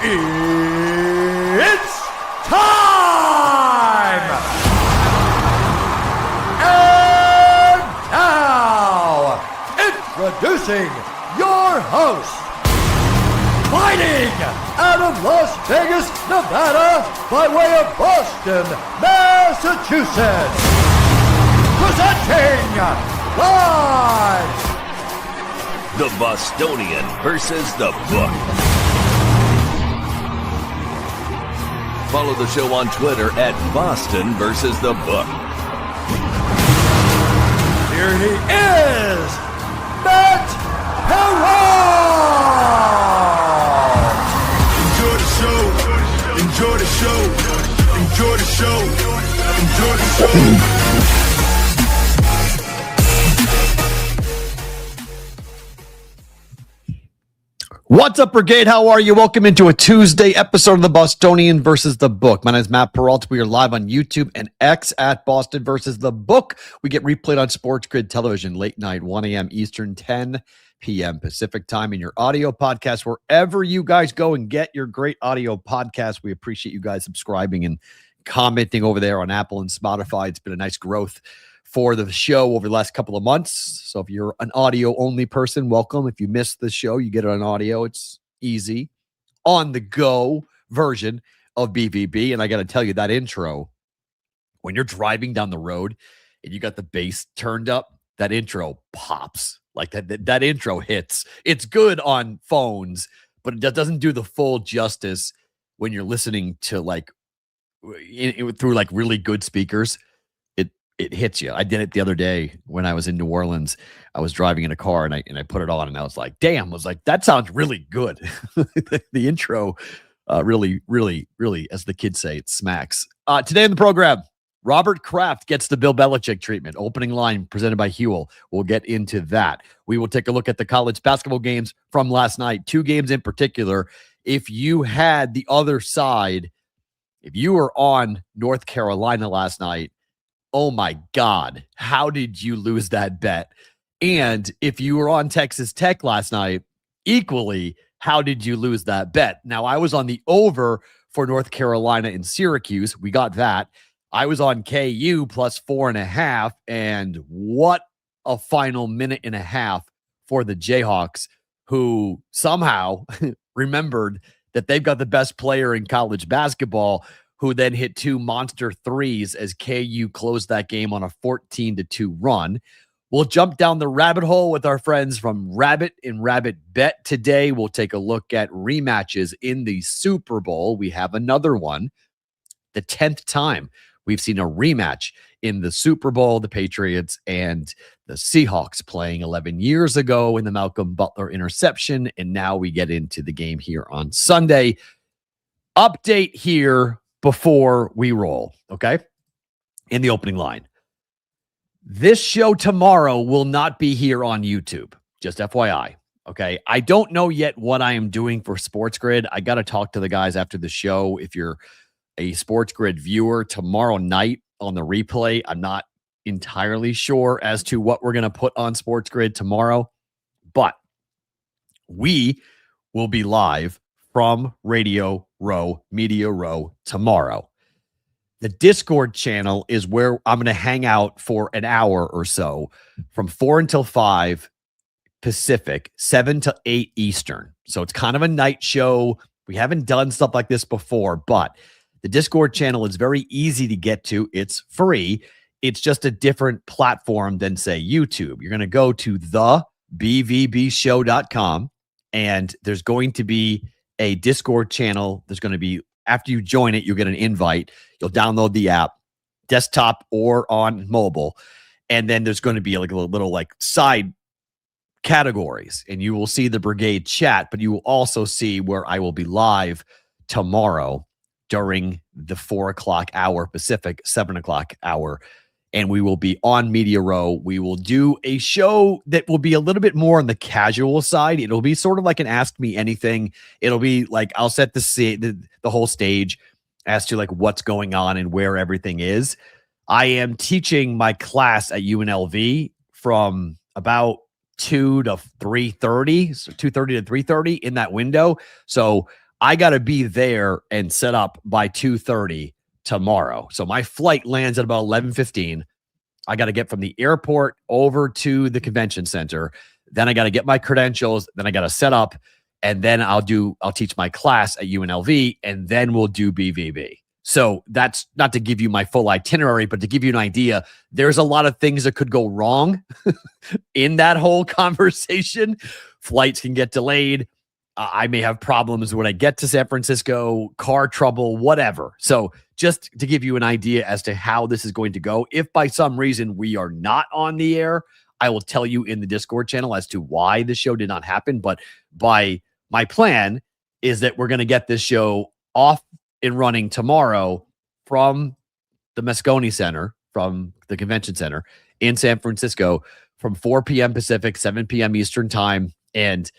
It's time! And now, introducing your host, fighting out of Las Vegas, Nevada, by way of Boston, Massachusetts, presenting live the Bostonian versus the Book. Follow the show on Twitter at Boston versus the Book. Here he is, Matt Perron! Enjoy the show, enjoy the show, enjoy the show, enjoy the show. What's up, Brigade? How are you? Welcome into a Tuesday episode of the Bostonian versus the Book. My name is Matt Peralta. We are live on YouTube and X at Boston versus the Book. We get replayed on Sports Grid Television late night, 1 a.m. Eastern, 10 p.m. Pacific time, in your audio podcast, wherever you guys go and get your great audio podcast. We appreciate you guys subscribing and commenting over there on Apple and Spotify. It's been a nice growth for the show over the last couple of months. So if you're an audio only person, welcome. If you missed the show, you get it on audio. It's easy, on the go version of BVB. And I got to tell you, that intro, when you're driving down the road and you got the bass turned up, that intro pops. Like that intro hits. It's good on phones, but it doesn't do the full justice when you're listening to through like really good speakers. It hits you. I did it the other day when I was in New Orleans. I was driving in a car and I put it on and I was like, damn, I was like, that sounds really good. The intro really, as the kids say, it smacks. Today in the program, Robert Kraft gets the Bill Belichick treatment. Opening line presented by Huel. We'll get into that. We will take a look at the college basketball games from last night. 2 games in particular. If you had the other side, if you were on North Carolina last night, oh my God, how did you lose that bet? And if you were on Texas Tech last night, equally, how did you lose that bet? Now, I was on the over for North Carolina and Syracuse. We got that. I was on KU plus 4.5. And what a final minute and a half for the Jayhawks, who somehow remembered that they've got the best player in college basketball, who then hit 2 monster threes as KU closed that game on a 14-2 run. We'll jump down the rabbit hole with our friends from Rabbet and Rabbet Bet. Today, we'll take a look at rematches in the Super Bowl. We have another one. The 10th time we've seen a rematch in the Super Bowl, the Patriots and the Seahawks playing 11 years ago in the Malcolm Butler interception. And now we get into the game here on Sunday. Update here before we roll, okay? In the opening line. This show tomorrow will not be here on YouTube. Just FYI, okay? I don't know yet what I am doing for Sports Grid. I got to talk to the guys after the show. If you're a Sports Grid viewer tomorrow night on the replay, I'm not entirely sure as to what we're going to put on Sports Grid tomorrow, but we will be live from Radio Row, Media Row tomorrow. The Discord channel is where I'm going to hang out for an hour or so from 4 until 5 Pacific, 7 to 8 Eastern. So it's kind of a night show. We haven't done stuff like this before, but the Discord channel is very easy to get to. It's free. It's just a different platform than, say, YouTube. You're going to go to thebvbshow.com and there's going to be a Discord channel. There's going to be, after you join it, you'll get an invite. You'll download the app, desktop or on mobile. And then there's going to be like a little like side categories, and you will see the Brigade chat, but you will also see where I will be live tomorrow during the 4 o'clock hour Pacific, 7 o'clock hour. And we will be on Media Row. We will do a show that will be a little bit more on the casual side. It'll be sort of like an Ask Me Anything. It'll be like I'll set the whole stage as to like what's going on and where everything is. I am teaching my class at UNLV from about 2 to 3:30, so 2:30 to 3:30 in that window. So I got to be there and set up by 2:30 tomorrow. So my flight lands at about 11:15. I got to get from the airport over to the convention center. Then I got to get my credentials. Then I got to set up, and then I'll teach my class at UNLV, and then we'll do BVB. So that's not to give you my full itinerary, but to give you an idea, there's a lot of things that could go wrong in that whole conversation. Flights can get delayed. I may have problems when I get to San Francisco, car trouble, whatever. So just to give you an idea as to how this is going to go, if by some reason we are not on the air, I will tell you in the Discord channel as to why the show did not happen. But my plan is that we're going to get this show off and running tomorrow from the Moscone Center, from the convention center in San Francisco from 4 p.m. Pacific, 7 p.m. Eastern time. And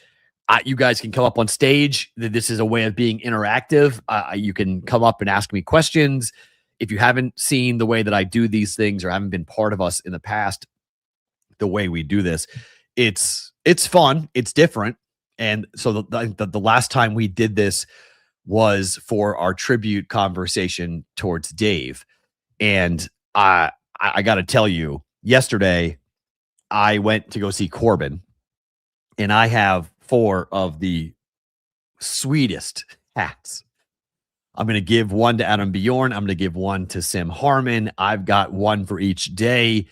you guys can come up on stage. This is a way of being interactive. You can come up and ask me questions. If you haven't seen the way that I do these things or haven't been part of us in the past, the way we do this, it's fun. It's different. And so the last time we did this was for our tribute conversation towards Dave. And I got to tell you, yesterday I went to go see Corbin, and I have 4 of the sweetest hats. I'm going to give one to Adam Bjorn. I'm going to give one to Sim Harmon. I've got one for each day,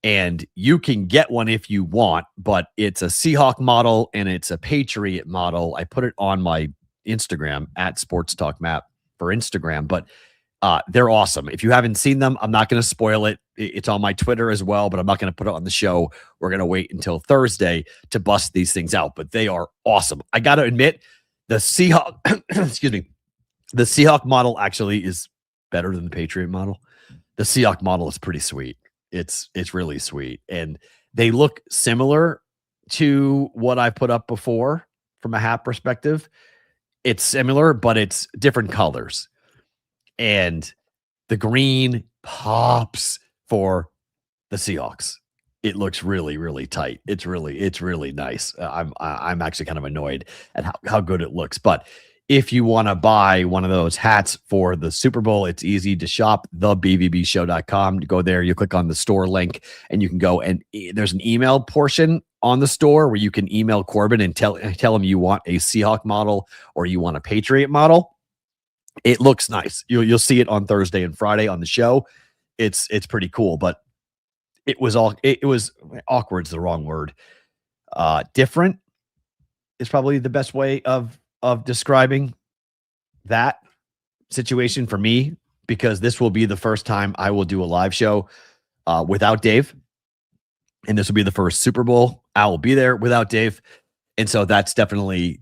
and you can get one if you want, but it's a Seahawk model and it's a Patriot model. I put it on my Instagram at Sports Talk Map for Instagram, but they're awesome. If you haven't seen them, I'm not going to spoil it. It's on my Twitter as well, but I'm not going to put it on the show. We're going to wait until Thursday to bust these things out, but they are awesome. I got to admit, the Seahawk, excuse me, the Seahawk model actually is better than the Patriot model. The Seahawk model is pretty sweet. It's really sweet. And they look similar to what I put up before from a hat perspective. It's similar, but it's different colors. And the green pops for the Seahawks. It looks really, really tight. It's really nice. I'm actually kind of annoyed at how good it looks. But if you want to buy one of those hats for the Super Bowl, it's easy to shop, thebvbshow.com. To go there, you click on the store link, and you can go, and there's an email portion on the store where you can email Corbin and tell him you want a Seahawk model or you want a Patriot model. It looks nice. You'll see it on Thursday and Friday on the show. It's pretty cool, but it was awkward is the wrong word. Different is probably the best way of describing that situation for me, because this will be the first time I will do a live show without Dave. And this will be the first Super Bowl I will be there without Dave. And so that's definitely,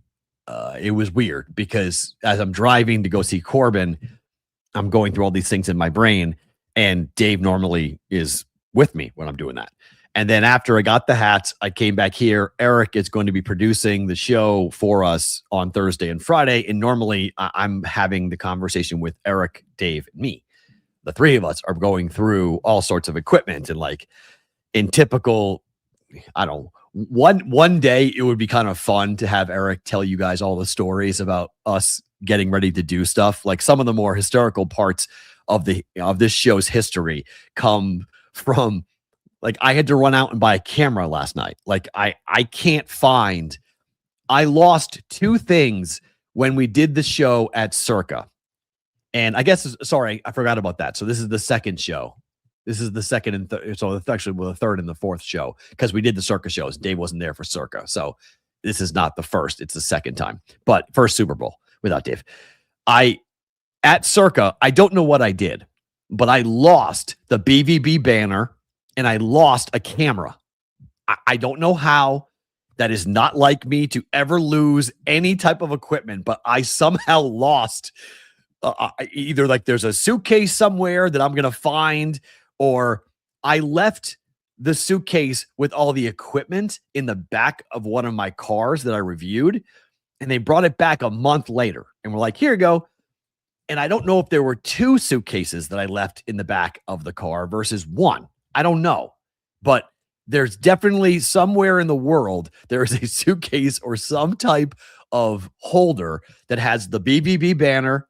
it was weird, because as I'm driving to go see Corbin, I'm going through all these things in my brain, and Dave normally is with me when I'm doing that. And then after I got the hats, I came back here. Eric is going to be producing the show for us on Thursday and Friday. And normally I'm having the conversation with Eric, Dave, and me. The three of us are going through all sorts of equipment, and like in typical, I don't know, one day it would be kind of fun to have Eric tell you guys all the stories about us getting ready to do stuff. Like some of the more historical parts of this show's history come from, like, I had to run out and buy a camera last night. Like I lost 2 things when we did the show at Circa. And I guess, sorry, I forgot about that. So this is the second show. This is the second and third. So actually, the third and the fourth show, because we did the Circa shows. Dave wasn't there for Circa. So this is not the first. It's the second time. But first Super Bowl without Dave. At Circa, I don't know what I did, but I lost the BVB banner and I lost a camera. I don't know how. That is not like me to ever lose any type of equipment, but I somehow lost either, like, there's a suitcase somewhere that I'm going to find, or I left the suitcase with all the equipment in the back of one of my cars that I reviewed, and they brought it back a month later and were like, here you go. And I don't know if there were 2 suitcases that I left in the back of the car versus 1. I don't know, but there's definitely somewhere in the world, there is a suitcase or some type of holder that has the BVB banner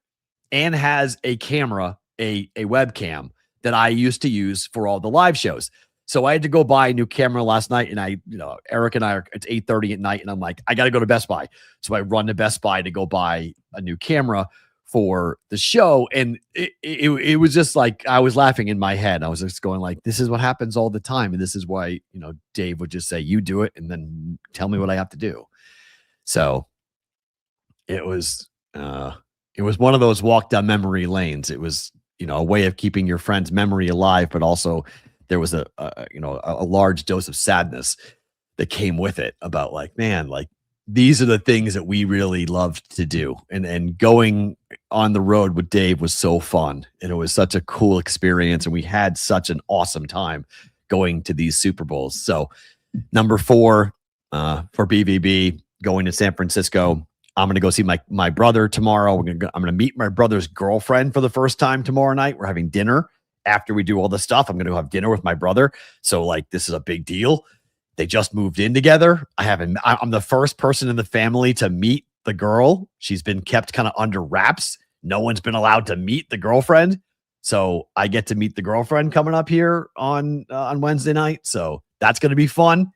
and has a camera, a webcam that I used to use for all the live shows. So I had to go buy a new camera last night, and Eric and I it's 8:30 at night, and I'm like, I got to go to Best Buy. So I run to Best Buy to go buy a new camera for the show. And it was just like, I was laughing in my head. I was just going like, this is what happens all the time. And this is why, Dave would just say, you do it, and then tell me what I have to do. So it was one of those walk down memory lanes. It was, a way of keeping your friend's memory alive, but also there was a large dose of sadness that came with it about like, man, like these are the things that we really loved to do. And going on the road with Dave was so fun. And it was such a cool experience. And we had such an awesome time going to these Super Bowls. So number 4 for BVB, going to San Francisco. I'm going to go see my brother tomorrow. I'm going to meet my brother's girlfriend for the first time tomorrow night. We're having dinner after we do all the stuff. I'm going to have dinner with my brother. So like, this is a big deal. They just moved in together. I'm the first person in the family to meet the girl. She's been kept kind of under wraps. No one's been allowed to meet the girlfriend. So I get to meet the girlfriend coming up here on Wednesday night. So that's going to be fun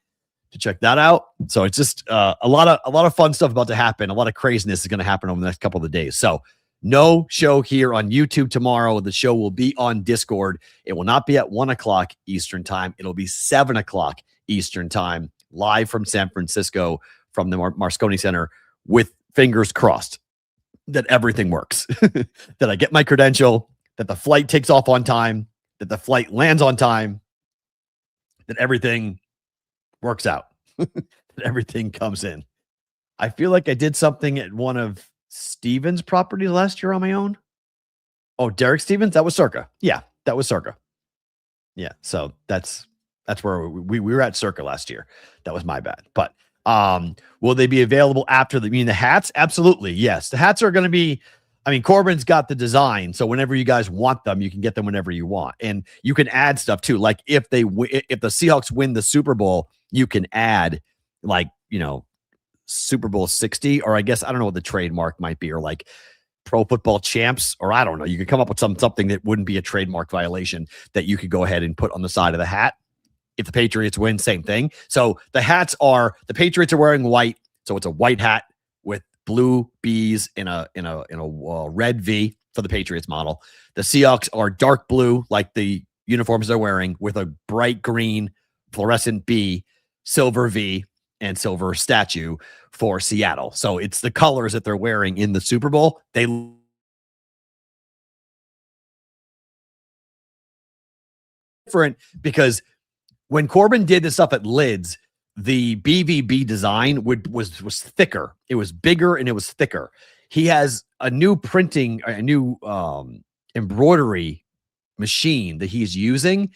to check that out. So it's just a lot of fun stuff about to happen. A lot of craziness is going to happen over the next couple of days. So no show here on YouTube tomorrow. The show will be on Discord. It will not be at 1:00 Eastern time. It'll be 7:00 Eastern time, live from San Francisco, from the Moscone Center, with fingers crossed that everything works, that I get my credential, that the flight takes off on time, that the flight lands on time, that everything works out, that everything comes in. I feel like I did something at one of Steven's properties last year on my own. Oh, Derek Stevens? That was Circa. Yeah, that was Circa. Yeah, so that's where we were at Circa last year. That was my bad. But will they be available after the hats? Absolutely, yes. The hats are going to be, Corbin's got the design, so whenever you guys want them, you can get them whenever you want. And you can add stuff too. Like if the Seahawks win the Super Bowl, you can add Super Bowl 60, or I guess I don't know what the trademark might be, or like Pro Football Champs, or I don't know. You could come up with something that wouldn't be a trademark violation that you could go ahead and put on the side of the hat. If the Patriots win, same thing. So the Patriots are wearing white, so it's a white hat with blue bees in a red V for the Patriots model. The Seahawks are dark blue, like the uniforms they're wearing, with a bright green fluorescent B, silver V, and silver statue for Seattle. So it's the colors that they're wearing in the Super Bowl. They different because when Corbin did this stuff at Lids, the BVB design was thicker. It was bigger and it was thicker. He has a new embroidery machine that he's using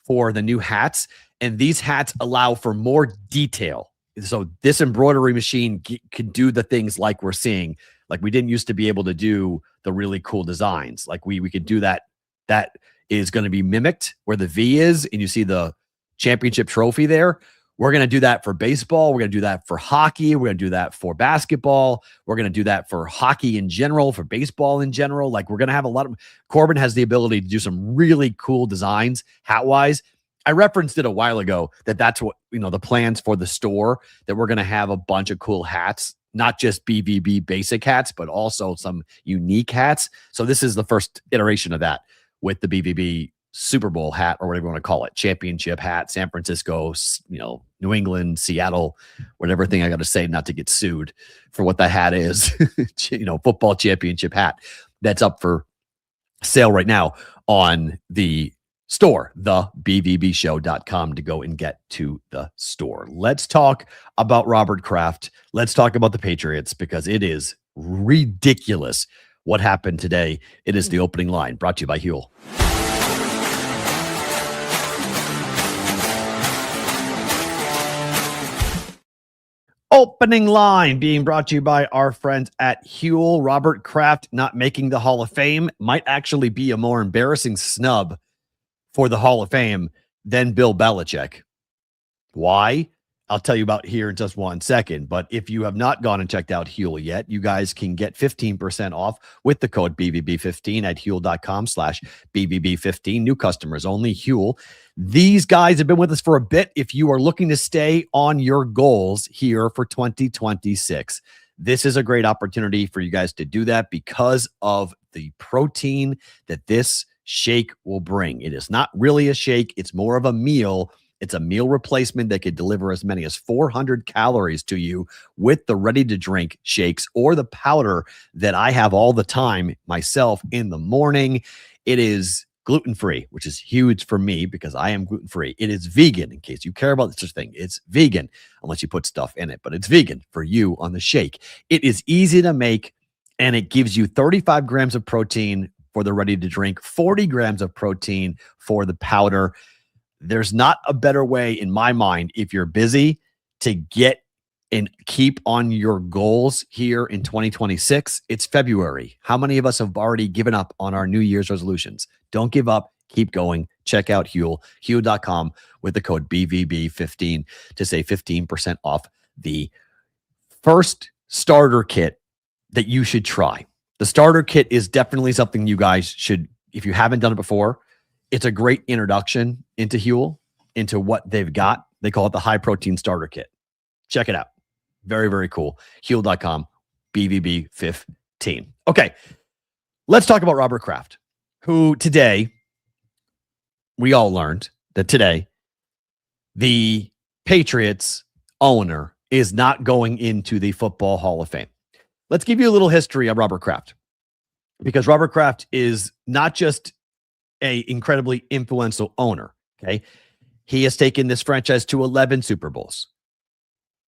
for the new hats, and these hats allow for more detail. So this embroidery machine can do the things like we're seeing. Like we didn't used to be able to do the really cool designs. Like we could do that. That is going to be mimicked where the V is, and you see the championship trophy there. We're going to do that for baseball. We're going to do that for hockey. We're going to do that for basketball. We're going to do that for hockey in general, for baseball in general. Like we're going to have Corbin has the ability to do some really cool designs hat-wise. I referenced it a while ago that's what, the plans for the store, that we're going to have a bunch of cool hats, not just BVB basic hats, but also some unique hats. So this is the first iteration of that with the BVB Super Bowl hat, or whatever you want to call it, championship hat, San Francisco, New England, Seattle, whatever thing I got to say not to get sued for what that hat is, football championship hat that's up for sale right now on the store, thebvbshow.com, to go and get to the store. Let's talk about Robert Kraft. Let's talk about the Patriots, because it is ridiculous what happened today. It is the opening line, brought to you by Huel. Opening line being brought to you by our friends at Huel. Robert Kraft not making the Hall of Fame might actually be a more embarrassing snub for the Hall of Fame than Bill Belichick. Why? I'll tell you about here in just 1 second. But if you have not gone and checked out Huel yet, you guys can get 15% off with the code BVB15 at Huel.com/BVB15. New customers only. Huel. These guys have been with us for a bit. If you are looking to stay on your goals here for 2026, this is a great opportunity for you guys to do that because of the protein that this shake will bring. It is not really a shake. It's more of a meal. It's a meal replacement that could deliver as many as 400 calories to you with the ready-to-drink shakes or the powder that I have all the time myself in the morning. It is gluten-free, which is huge for me because I am gluten-free. It is vegan, in case you care about such thing. It's vegan, unless you put stuff in it, but it's vegan for you on the shake. It is easy to make, and it gives you 35 grams of protein for the ready-to-drink, 40 grams of protein for the powder. There's not a better way in my mind, if you're busy, to get and keep on your goals here in 2026. It's February. How many of us have already given up on our New Year's resolutions? Don't give up. Keep going. Check out Huel, Huel.com with the code BVB15 to save 15% off the first starter kit that you should try. The starter kit is definitely something you guys should, if you haven't done it before, it's a great introduction into Huel, into what they've got. They call it the high protein starter kit. Check it out. Very, very cool. Huel.com, BVB15. Okay, let's talk about Robert Kraft, who today, we all learned that today, the Patriots owner is not going into the Football Hall of Fame. Let's give you a little history of Robert Kraft, because Robert Kraft is not just a incredibly influential owner. Okay. He has taken this franchise to 11 Super Bowls.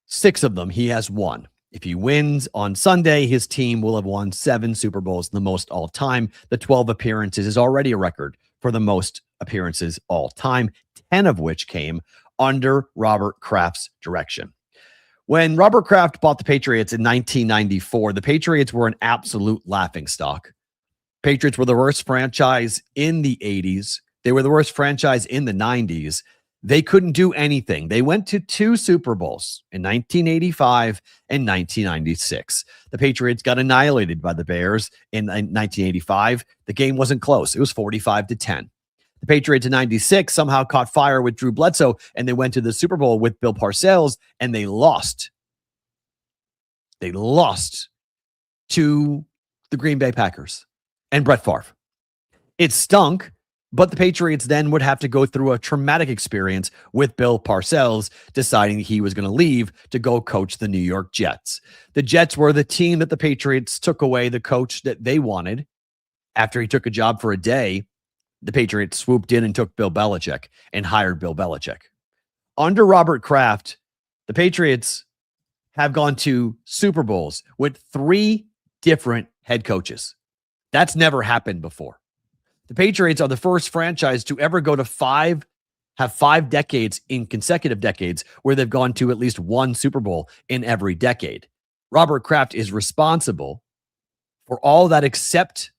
6 of them he has won. If he wins on Sunday, his team will have won 7 Super Bowls, the most all time. The 12 appearances is already a record for the most appearances all time, 10 of which came under Robert Kraft's direction. When Robert Kraft bought the Patriots in 1994, the Patriots were an absolute laughingstock. Patriots were the worst franchise in the 80s. They were the worst franchise in the 90s. They couldn't do anything. They went to 2 Super Bowls in 1985 and 1996. The Patriots got annihilated by the Bears in 1985. The game wasn't close. It was 45-10. The Patriots in 96 somehow caught fire with Drew Bledsoe, and they went to the Super Bowl with Bill Parcells, and they lost. They lost to the Green Bay Packers and Brett Favre. It stunk, but the Patriots then would have to go through a traumatic experience with Bill Parcells deciding he was going to leave to go coach the New York Jets. The Jets were the team that the Patriots took away the coach that they wanted. After he took a job for a day, the Patriots swooped in and took Bill Belichick and hired Bill Belichick. Under Robert Kraft, the Patriots have gone to Super Bowls with 3 different head coaches. That's never happened before. The Patriots are the first franchise to ever go to 5 decades in consecutive decades where they've gone to at least 1 Super Bowl in every decade. Robert Kraft is responsible for all that except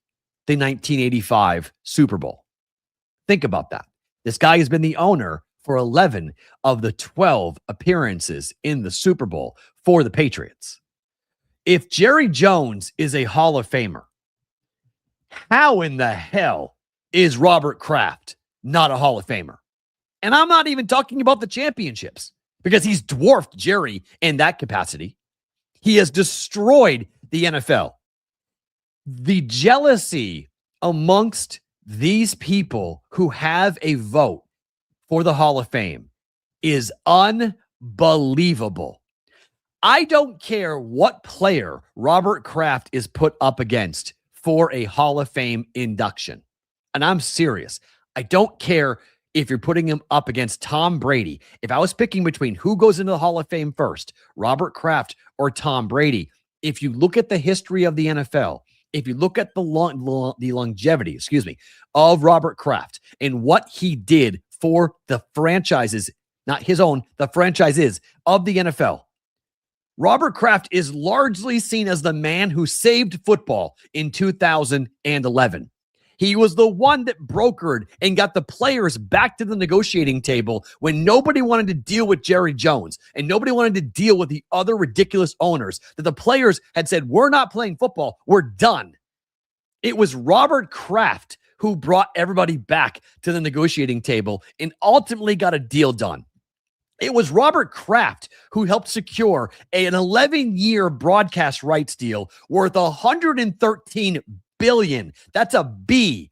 the 1985 Super Bowl. Think about that. This guy has been the owner for 11 of the 12 appearances in the Super Bowl for the Patriots. If Jerry Jones is a Hall of Famer, how in the hell is Robert Kraft not a Hall of Famer? And I'm not even talking about the championships, because he's dwarfed Jerry in that capacity. He has destroyed the NFL. The jealousy amongst these people who have a vote for the Hall of Fame is unbelievable. I don't care what player Robert Kraft is put up against for a Hall of Fame induction. And I'm serious. I don't care if you're putting him up against Tom Brady. If I was picking between who goes into the Hall of Fame first, Robert Kraft or Tom Brady, if you look at the history of the NFL, if you look at the longevity, of Robert Kraft and what he did for the franchises, not his own, the franchises of the NFL, Robert Kraft is largely seen as the man who saved football in 2011. He was the one that brokered and got the players back to the negotiating table when nobody wanted to deal with Jerry Jones and nobody wanted to deal with the other ridiculous owners, that the players had said, we're not playing football, we're done. It was Robert Kraft who brought everybody back to the negotiating table and ultimately got a deal done. It was Robert Kraft who helped secure an 11-year broadcast rights deal worth $113 billion. That's a B,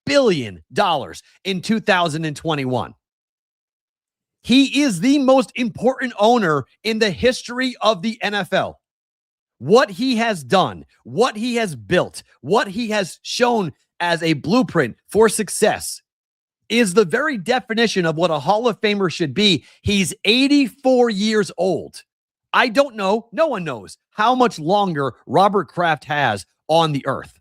billion dollars in 2021. He is the most important owner in the history of the NFL. What he has done, what he has built, what he has shown as a blueprint for success is the very definition of what a Hall of Famer should be. He's 84 years old. I don't know, no one knows how much longer Robert Kraft has on the earth.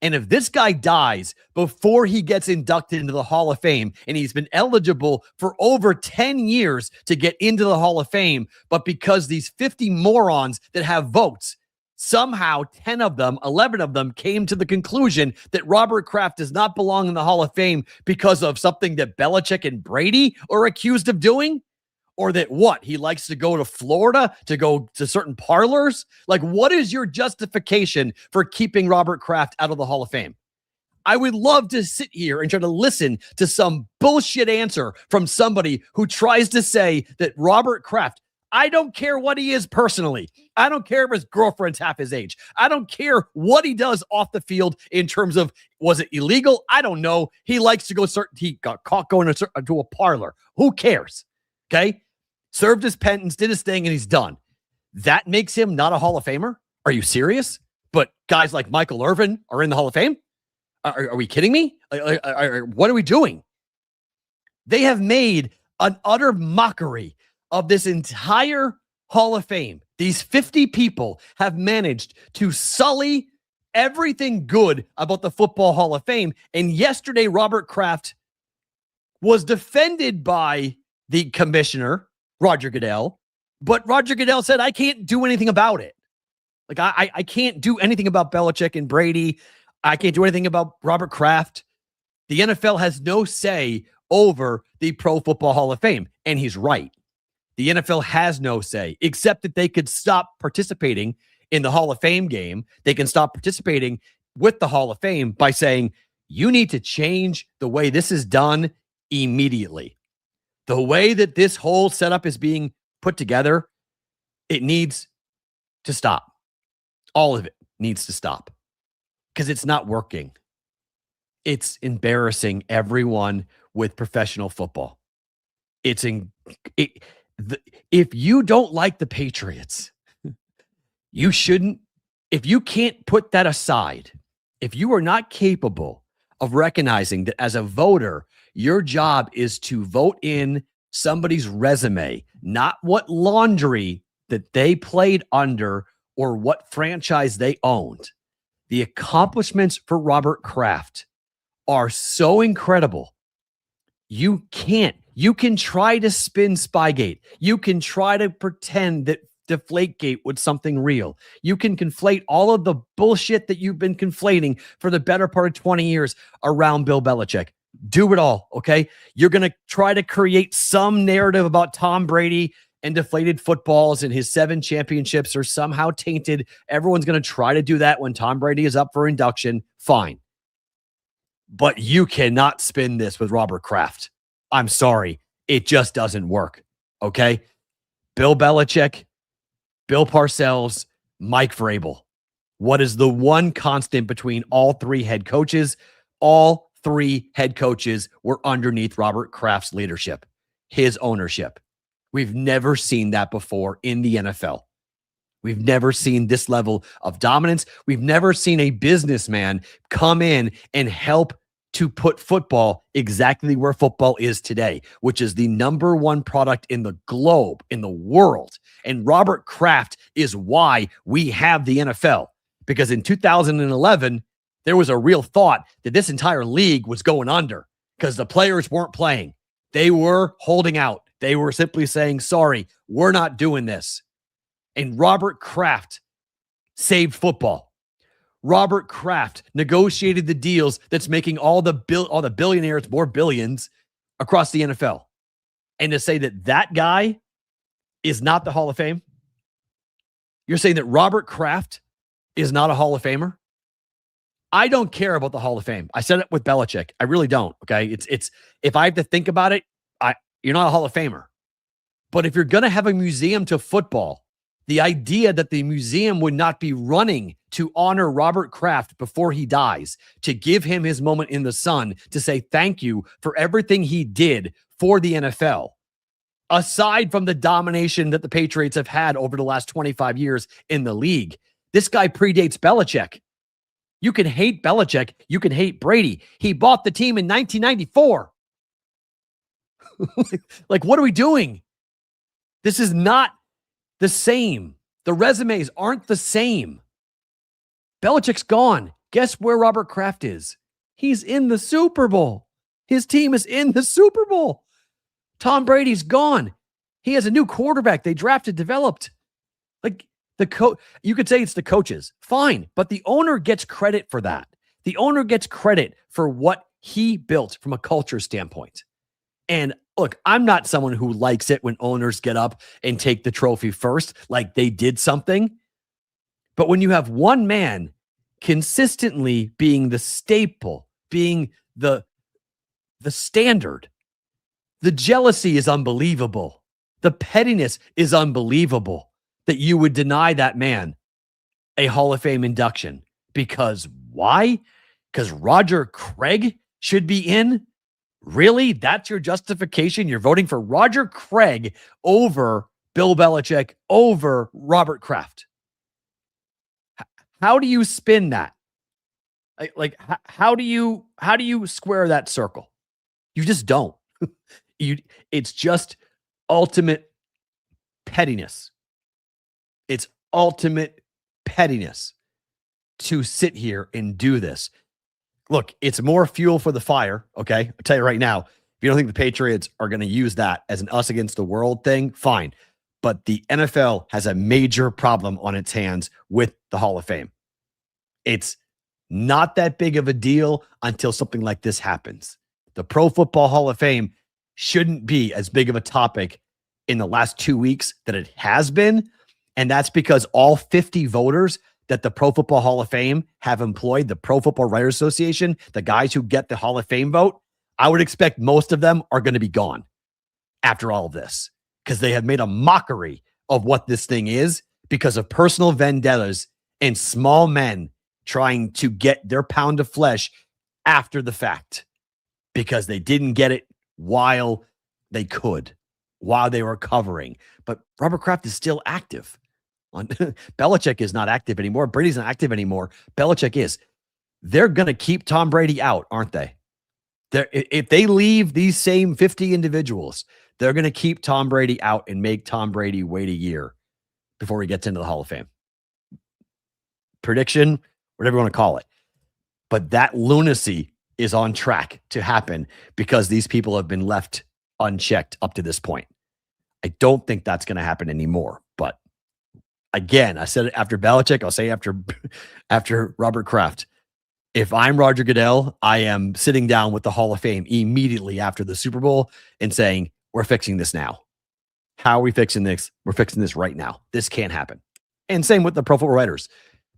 And if this guy dies before he gets inducted into the Hall of Fame, and he's been eligible for over 10 years to get into the Hall of Fame, but because these 50 morons that have votes, somehow 10 of them, 11 of them came to the conclusion that Robert Kraft does not belong in the Hall of Fame because of something that Belichick and Brady are accused of doing? Or that he likes to go to Florida to go to certain parlors? Like, what is your justification for keeping Robert Kraft out of the Hall of Fame? I would love to sit here and try to listen to some bullshit answer from somebody who tries to say that Robert Kraft, I don't care what he is personally. I don't care if his girlfriend's half his age. I don't care what he does off the field in terms of, was it illegal? I don't know. He likes to go he got caught going to a parlor. Who cares? Okay. Served his penance, did his thing, and he's done. That makes him not a Hall of Famer? Are you serious? But guys like Michael Irvin are in the Hall of Fame? Are we kidding me? What are we doing? They have made an utter mockery of this entire Hall of Fame. These 50 people have managed to sully everything good about the Football Hall of Fame. And yesterday, Robert Kraft was defended by the commissioner, Roger Goodell, but Roger Goodell said, I can't do anything about it. Like, I can't do anything about Belichick and Brady. I can't do anything about Robert Kraft. The NFL has no say over the Pro Football Hall of Fame. And he's right. The NFL has no say, except that they could stop participating in the Hall of Fame game. They can stop participating with the Hall of Fame by saying, you need to change the way this is done immediately. The way that this whole setup is being put together, it needs to stop. All of it needs to stop because it's not working. It's embarrassing everyone with professional football. If you don't like the Patriots, you shouldn't. If you can't put that aside, if you are not capable of recognizing that as a voter, your job is to vote in somebody's resume, not what laundry that they played under or what franchise they owned. The accomplishments for Robert Kraft are so incredible. You can try to spin Spygate. You can try to pretend that Deflategate was something real. You can conflate all of the bullshit that you've been conflating for the better part of 20 years around Bill Belichick. Do it all, okay? You're going to try to create some narrative about Tom Brady and deflated footballs and his 7 championships are somehow tainted. Everyone's going to try to do that when Tom Brady is up for induction. Fine. But you cannot spin this with Robert Kraft. I'm sorry. It just doesn't work, okay? Bill Belichick, Bill Parcells, Mike Vrabel. What is the one constant between all 3 head coaches? All 3 head coaches were underneath Robert Kraft's leadership, his ownership. We've never seen that before in the NFL. We've never seen this level of dominance. We've never seen a businessman come in and help to put football exactly where football is today, which is the number 1 product in the globe, in the world. And Robert Kraft is why we have the NFL. Because in 2011, there was a real thought that this entire league was going under because the players weren't playing. They were holding out. They were simply saying, sorry, we're not doing this. And Robert Kraft saved football. Robert Kraft negotiated the deals that's making all the billionaires more billions across the NFL. And to say that guy is not the Hall of Fame? You're saying that Robert Kraft is not a Hall of Famer? I don't care about the Hall of Fame. I said it with Belichick. I really don't. Okay. It's if I have to think about it, you're not a Hall of Famer. But if you're going to have a museum to football, the idea that the museum would not be running to honor Robert Kraft before he dies, to give him his moment in the sun, to say thank you for everything he did for the NFL, aside from the domination that the Patriots have had over the last 25 years in the league. This guy predates Belichick. You can hate Belichick. You can hate Brady. He bought the team in 1994. Like, what are we doing? This is not the same. The resumes aren't the same. Belichick's gone. Guess where Robert Kraft is? He's in the Super Bowl. His team is in the Super Bowl. Tom Brady's gone. He has a new quarterback they drafted, developed. Like, you could say it's the coaches. Fine, but the owner gets credit for that. The owner gets credit for what he built from a culture standpoint. And look, I'm not someone who likes it when owners get up and take the trophy first, like they did something. But when you have one man consistently being the staple, being the standard, the jealousy is unbelievable. The pettiness is unbelievable that you would deny that man a Hall of Fame induction. Because why? Because Roger Craig should be in? Really? That's your justification? You're voting for Roger Craig over Bill Belichick, over Robert Kraft. How do you spin that? How do you square that circle? You just don't. It's just ultimate pettiness. It's ultimate pettiness to sit here and do this. Look, it's more fuel for the fire, okay? I'll tell you right now, if you don't think the Patriots are going to use that as an us against the world thing, fine. But the NFL has a major problem on its hands with the Hall of Fame. It's not that big of a deal until something like this happens. The Pro Football Hall of Fame shouldn't be as big of a topic in the last 2 weeks that it has been. And that's because all 50 voters that the Pro Football Hall of Fame have employed, the Pro Football Writers Association, the guys who get the Hall of Fame vote, I would expect most of them are going to be gone after all of this because they have made a mockery of what this thing is because of personal vendettas and small men trying to get their pound of flesh after the fact because they didn't get it while they could, while they were covering. But Robert Kraft is still active. Belichick is not active anymore. Brady's not active anymore. Belichick is. They're going to keep Tom Brady out, aren't they? If they leave these same 50 individuals, they're going to keep Tom Brady out and make Tom Brady wait a year before he gets into the Hall of Fame. Prediction, whatever you want to call it. But that lunacy is on track to happen because these people have been left unchecked up to this point. I don't think that's going to happen anymore. But again, I said it after Belichick. I'll say after Robert Kraft. If I'm Roger Goodell, I am sitting down with the Hall of Fame immediately after the Super Bowl and saying, we're fixing this now. How are we fixing this? We're fixing this right now. This can't happen. And same with the Pro Football Writers.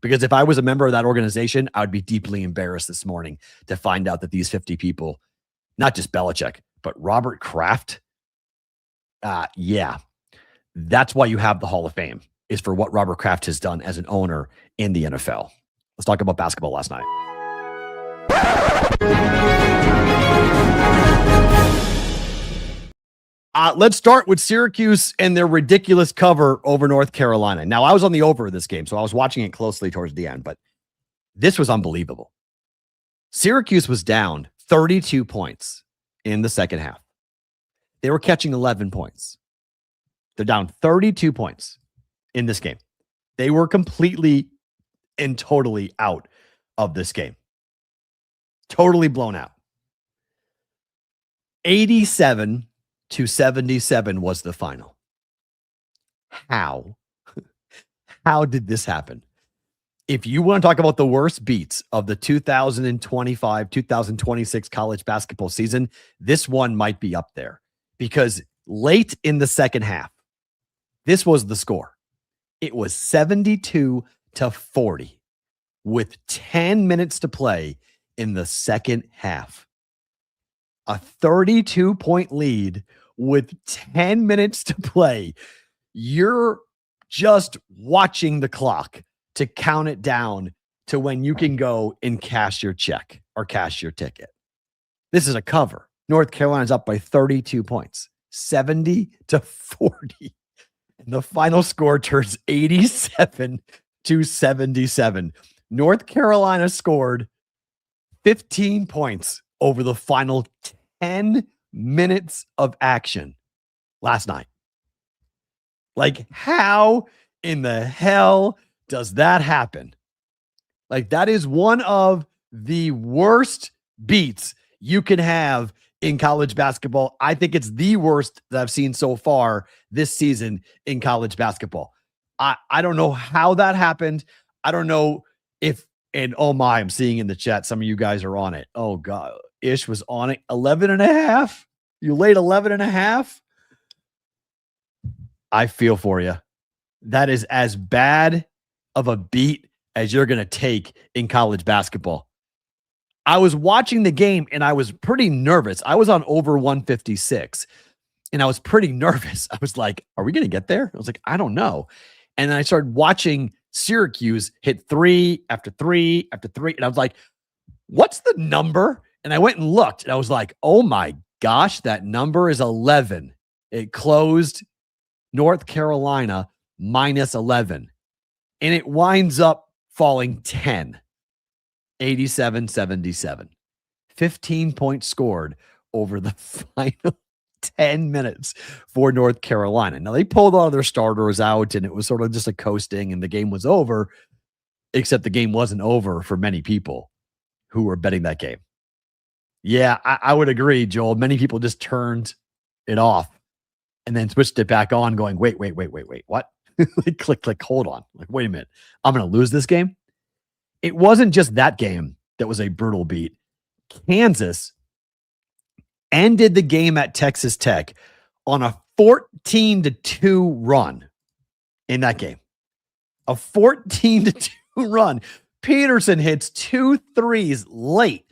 Because if I was a member of that organization, I would be deeply embarrassed this morning to find out that these 50 people, not just Belichick, but Robert Kraft, yeah, that's why you have the Hall of Fame, is for what Robert Kraft has done as an owner in the NFL. Let's talk about basketball last night. Let's start with Syracuse and their ridiculous cover over North Carolina. Now, I was on the over of this game, so I was watching it closely towards the end, but this was unbelievable. Syracuse was down 32 points in the second half. They were catching 11 points. They're down 32 points in this game. They were completely and totally out of this game. Totally blown out. 87-77 was the final. How? How did this happen? if you want to talk about the worst beats of the 2025-2026 college basketball season, this one might be up there because late in the second half, this was the score. It was 72-40 with 10 minutes to play in the second half. A 32-point lead with 10 minutes to play. You're just watching the clock to count it down to when you can go and cash your check or cash your ticket. This is a cover. North Carolina's up by 32 points, 70-40. And the final score turns 87-77. North Carolina scored 15 points over the final 10 minutes of action last night. Like, how in the hell does that happen? Like, that is one of the worst beats you can have in college basketball. I think it's the worst that I've seen so far this season in college basketball. I don't know how that happened. I don't know if, and oh my, I'm seeing in the chat, some of you guys are on it. Oh God, Ish was on it. 11.5. You laid 11.5. I feel for you. That is as bad of a beat as you're going to take in college basketball. I was watching the game and I was pretty nervous. I was on over 156 and I was pretty nervous. I was like, are we going to get there? I was like, I don't know. And then I started watching Syracuse hit 3 after 3 after 3. And I was like, what's the number? And I went and looked and I was like, oh my gosh, that number is 11. It closed North Carolina minus 11. And it winds up falling 10. 87-77. 15 points scored over the final 10 minutes for North Carolina. Now, they pulled all of their starters out, and it was sort of just a coasting, and the game was over, except the game wasn't over for many people who were betting that game. Yeah, I would agree, Joel. Many people just turned it off and then switched it back on going, wait, what? Like, click, hold on. Like, wait a minute. I'm going to lose this game? It wasn't just that game that was a brutal beat. Kansas ended the game at Texas Tech on a 14-2 run in that game. A 14-2 run. Peterson hits 2 threes late.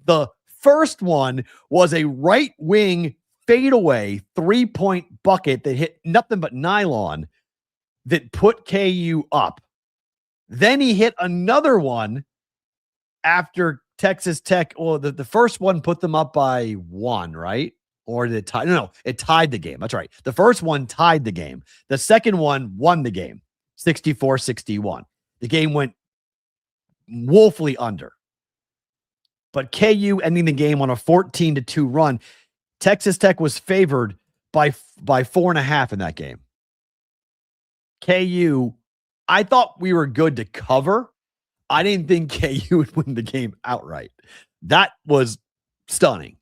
The first one was a right wing fadeaway 3-point bucket that hit nothing but nylon that put KU up. Then he hit another one after Texas Tech. Well, the first one put them up by 1, right? Or did it tie? No, it tied the game. That's right. The first one tied the game. The second one won the game, 64-61. The game went woefully under. But KU ending the game on a 14-2 run. Texas Tech was favored by 4.5 in that game. KU, I thought we were good to cover. I didn't think KU would win the game outright. That was stunning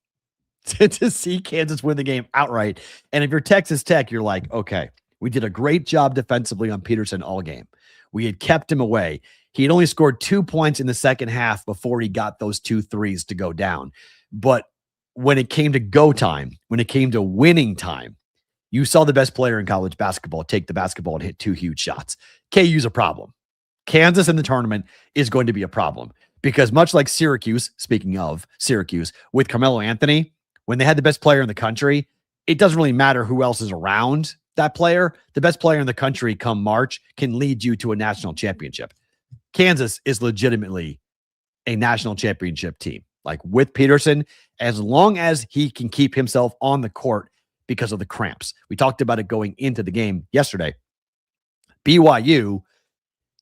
to see Kansas win the game outright. And if you're Texas Tech, you're like, okay, we did a great job defensively on Peterson all game. We had kept him away. He had only scored 2 points in the second half before he got those 2 threes to go down. But when it came to go time, when it came to winning time, you saw the best player in college basketball take the basketball and hit 2 huge shots. KU's a problem. Kansas in the tournament is going to be a problem because much like Syracuse, speaking of Syracuse, with Carmelo Anthony, when they had the best player in the country, it doesn't really matter who else is around that player. The best player in the country come March can lead you to a national championship. Kansas is legitimately a national championship team. Like with Peterson, as long as he can keep himself on the court because of the cramps. We talked about it going into the game yesterday. BYU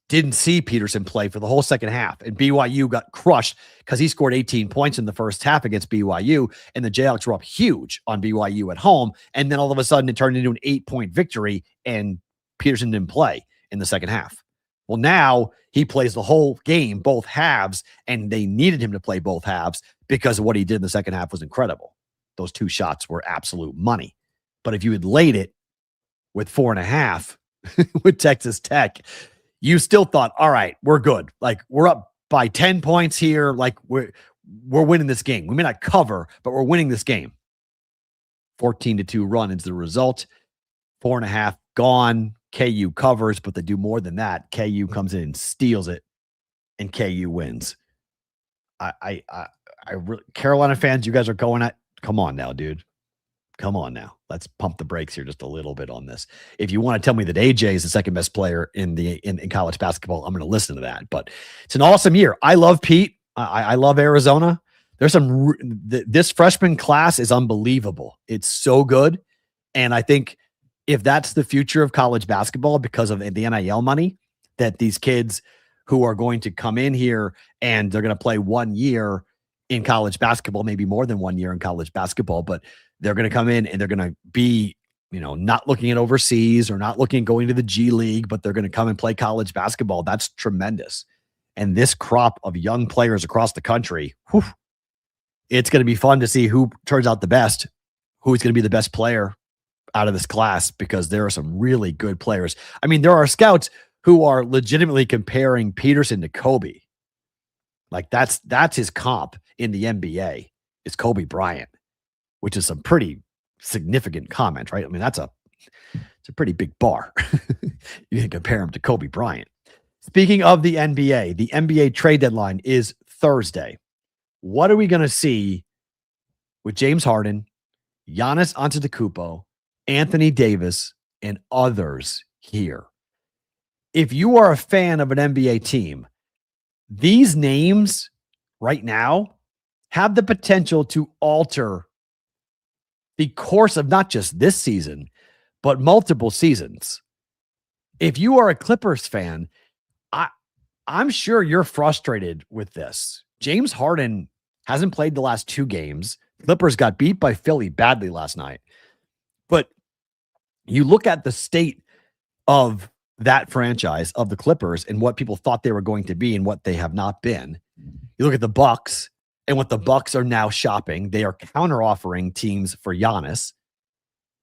didn't see Peterson play for the whole second half, and BYU got crushed because he scored 18 points in the first half against BYU, and the Jayhawks were up huge on BYU at home, and then all of a sudden it turned into an 8-point victory, and Peterson didn't play in the second half. Well, now he plays the whole game, both halves, and they needed him to play both halves because of what he did in the second half was incredible. Those 2 shots were absolute money. But if you had laid it with 4.5 with Texas Tech, you still thought, all right, we're good. Like we're up by 10 points here. Like we're winning this game. We may not cover, but we're winning this game. 14-2 run is the result. 4.5 gone. KU covers, but they do more than that. KU comes in and steals it, and KU wins. I really, Carolina fans, you guys are going at. Come on now, dude. Come on now. Let's pump the brakes here just a little bit on this. If you want to tell me that AJ is the second best player in college basketball, I'm going to listen to that. But it's an awesome year. I love Pete. I love Arizona. There's this freshman class is unbelievable. It's so good. And I think if that's the future of college basketball because of the NIL money, that these kids who are going to come in here and they're going to play 1 year in college basketball, maybe more than 1 year in college basketball, but they're going to come in and they're going to be, not looking at overseas or not looking at going to the G League, but they're going to come and play college basketball. That's tremendous. And this crop of young players across the country, it's going to be fun to see who turns out the best, who's going to be the best player out of this class, because there are some really good players. I mean, there are scouts who are legitimately comparing Peterson to Kobe. Like that's his comp in the NBA is Kobe Bryant, which is some pretty significant comment, right? I mean, it's a pretty big bar. You can compare him to Kobe Bryant. Speaking of the NBA trade deadline is Thursday. What are we going to see with James Harden, Giannis Antetokounmpo, Anthony Davis, and others here? If you are a fan of an NBA team, these names right now have the potential to alter the course of not just this season, but multiple seasons. If you are a Clippers fan, I'm sure you're frustrated with this. James Harden hasn't played the last 2 games. Clippers got beat by Philly badly last night. But you look at the state of that franchise, of the Clippers, and what people thought they were going to be and what they have not been. You look at the Bucks and what the Bucks are now shopping. They are counter-offering teams for Giannis.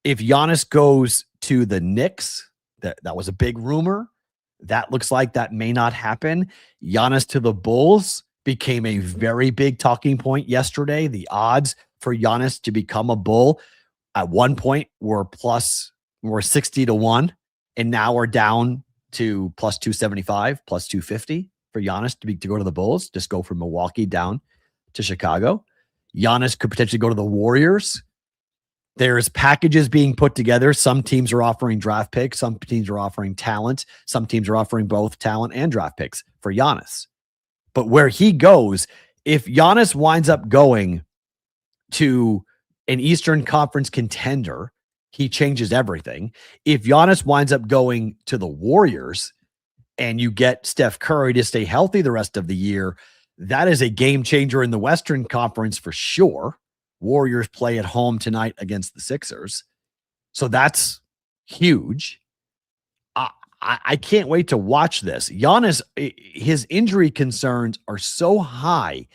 If Giannis goes to the Knicks, that was a big rumor. That looks like that may not happen. Giannis to the Bulls became a very big talking point yesterday. The odds for Giannis to become a Bull at one point were 60-1, and now we're down to plus 275, plus 250 for Giannis to go to the Bulls. Just go from Milwaukee down to Chicago. Giannis could potentially go to the Warriors. There's packages being put together. Some teams are offering draft picks. Some teams are offering talent. Some teams are offering both talent and draft picks for Giannis. But where he goes, if Giannis winds up going to an Eastern Conference contender, he changes everything. If Giannis winds up going to the Warriors and you get Steph Curry to stay healthy the rest of the year, that is a game changer in the Western Conference for sure. Warriors play at home tonight against the Sixers. So that's huge. I can't wait to watch this. Giannis, his injury concerns are so high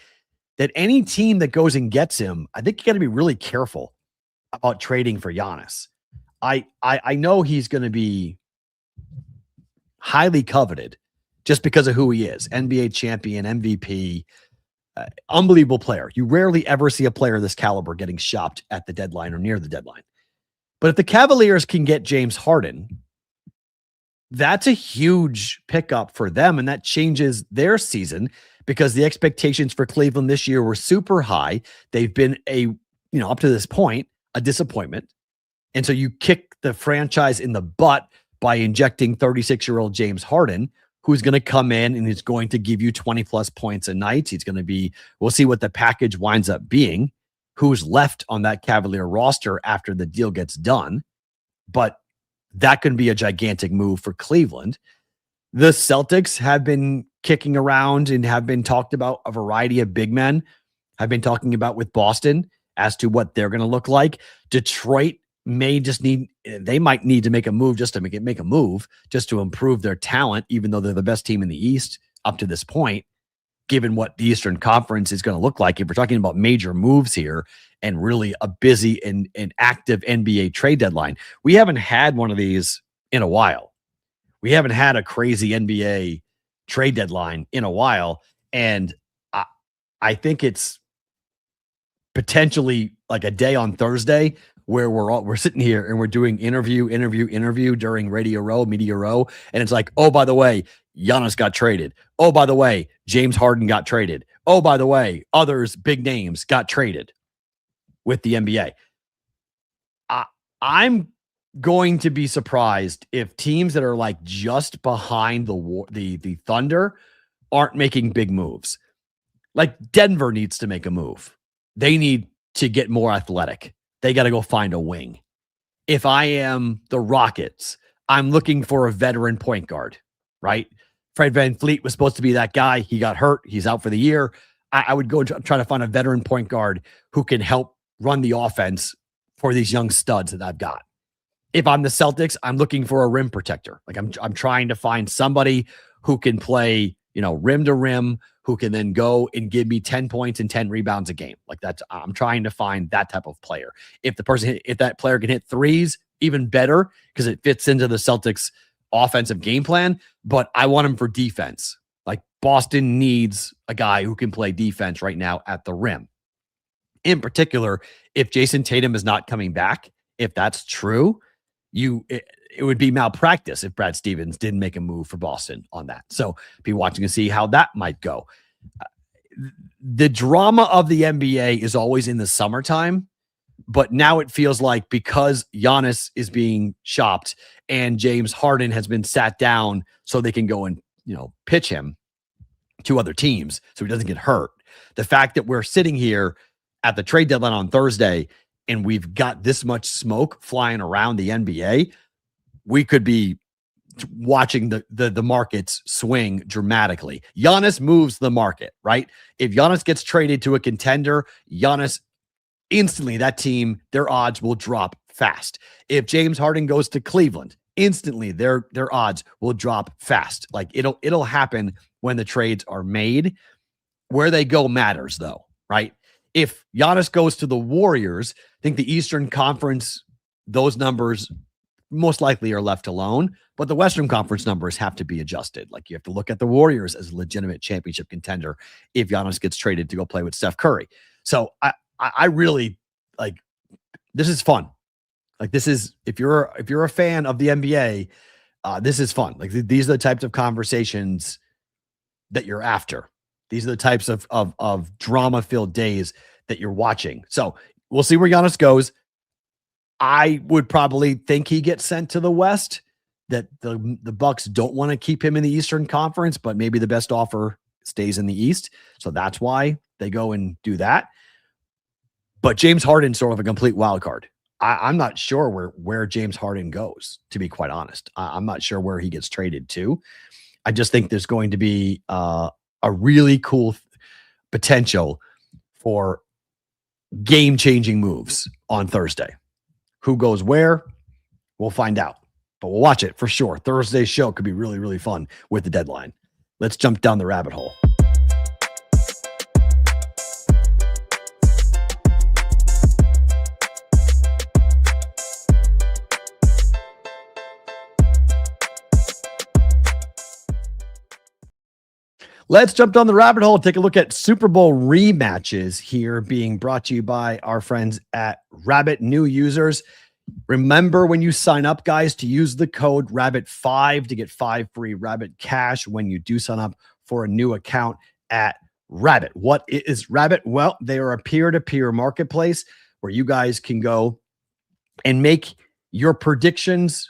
that any team that goes and gets him, I think you got to be really careful about trading for Giannis. I know he's going to be highly coveted just because of who he is. NBA champion, MVP, unbelievable player. You rarely ever see a player of this caliber getting shopped at the deadline or near the deadline. But if the Cavaliers can get James Harden, that's a huge pickup for them, and that changes their season because the expectations for Cleveland this year were super high. They've been up to this point, a disappointment. And so you kick the franchise in the butt by injecting 36-year-old James Harden, who's going to come in and is going to give you 20 plus points a night. He's going to be, we'll see what the package winds up being, who's left on that Cavalier roster after the deal gets done. But that could be a gigantic move for Cleveland. The Celtics have been kicking around and have been talked about. A variety of big men have been talking about with Boston as to what they're going to look like. Detroit they might need to make a move just to make a move just to improve their talent, even though they're the best team in the East up to this point, given what the Eastern Conference is going to look like. If we're talking about major moves here and really a busy and active NBA trade deadline, we haven't had one of these in a while. we haven't had a crazy NBA trade deadline in a while. And I think it's potentially like a day on Thursday where we're sitting here and we're doing interview during Radio Row, Media Row. And it's like, oh, by the way, Giannis got traded. Oh, by the way, James Harden got traded. Oh, by the way, others, big names got traded with the NBA. I'm going to be surprised if teams that are like just behind the Thunder aren't making big moves. Like Denver needs to make a move. They need to get more athletic. They got to go find a wing. If I am the Rockets, I'm looking for a veteran point guard, right? Fred VanVleet was supposed to be that guy. He got hurt. He's out for the year. I would go try to find a veteran point guard who can help run the offense for these young studs that I've got. If I'm the Celtics, I'm looking for a rim protector. Like I'm trying to find somebody who can play, rim to rim, who can then go and give me 10 points and 10 rebounds a game. Like I'm trying to find that type of player. If that player can hit threes, even better, because it fits into the Celtics offensive game plan, but I want him for defense. Like Boston needs a guy who can play defense right now at the rim. In particular, if Jason Tatum is not coming back, if that's true, it would be malpractice if Brad Stevens didn't make a move for Boston on that. So be watching to see how that might go. The drama of the NBA is always in the summertime, but now it feels like because Giannis is being shopped and James Harden has been sat down so they can go and, pitch him to other teams so he doesn't get hurt. The fact that we're sitting here at the trade deadline on Thursday and we've got this much smoke flying around the NBA, we could be watching the markets swing dramatically. Giannis moves the market, right? If Giannis gets traded to a contender, Giannis instantly, that team, their odds will drop fast. If James Harden goes to Cleveland, instantly their odds will drop fast. Like it'll happen when the trades are made. Where they go matters though, right? If Giannis goes to the Warriors, I think the Eastern Conference, those numbers most likely are left alone, but the Western Conference numbers have to be adjusted. Like you have to look at the Warriors as a legitimate championship contender if Giannis gets traded to go play with Steph Curry. So I really like, this is fun. Like this is, if you're a fan of the NBA, this is fun. Like these are the types of conversations that you're after. These are the types of drama-filled days that you're watching. So we'll see where Giannis goes. I would probably think he gets sent to the West, that the Bucks don't want to keep him in the Eastern Conference, but maybe the best offer stays in the East. So that's why they go and do that. But James Harden's sort of a complete wild card. I'm not sure where James Harden goes, to be quite honest. I'm not sure where he gets traded to. I just think there's going to be a really cool potential for game-changing moves on Thursday. Who goes where? We'll find out. But we'll watch it for sure. Thursday's show could be really, really fun with the deadline. Let's jump down the rabbit hole. Let's jump down the rabbit hole. Take a look at Super Bowl rematches here, being brought to you by our friends at Rabbet. New users, remember when you sign up, guys, to use the code Rabbet5 to get 5 free Rabbet cash when you do sign up for a new account at Rabbet. What is Rabbet? Well, they are a peer-to-peer marketplace where you guys can go and make your predictions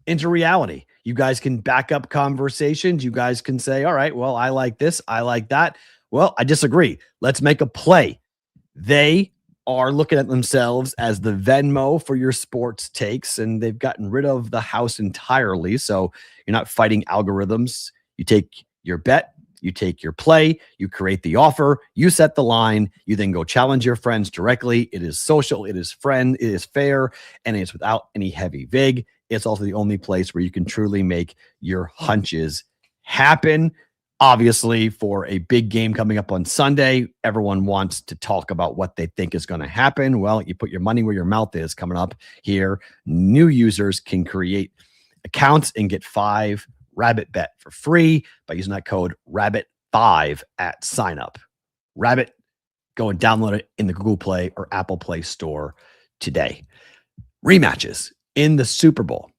into reality. You guys can back up conversations. You guys can say, all right, well, I like this. I like that. Well, I disagree. Let's make a play. They are looking at themselves as the Venmo for your sports takes, and they've gotten rid of the house entirely. So you're not fighting algorithms. You take your bet, you take your play, you create the offer, you set the line, you then go challenge your friends directly. It is social, it is friend, it is fair, and it's without any heavy vig. It's also the only place where you can truly make your hunches happen. Obviously, for a big game coming up on Sunday, everyone wants to talk about what they think is going to happen. Well, you put your money where your mouth is coming up here. New users can create accounts and get 5 Rabbet bet for free by using that code Rabbet5 at sign up. Rabbet, go and download it in the Google Play or Apple Play store today. Rematches in the Super Bowl.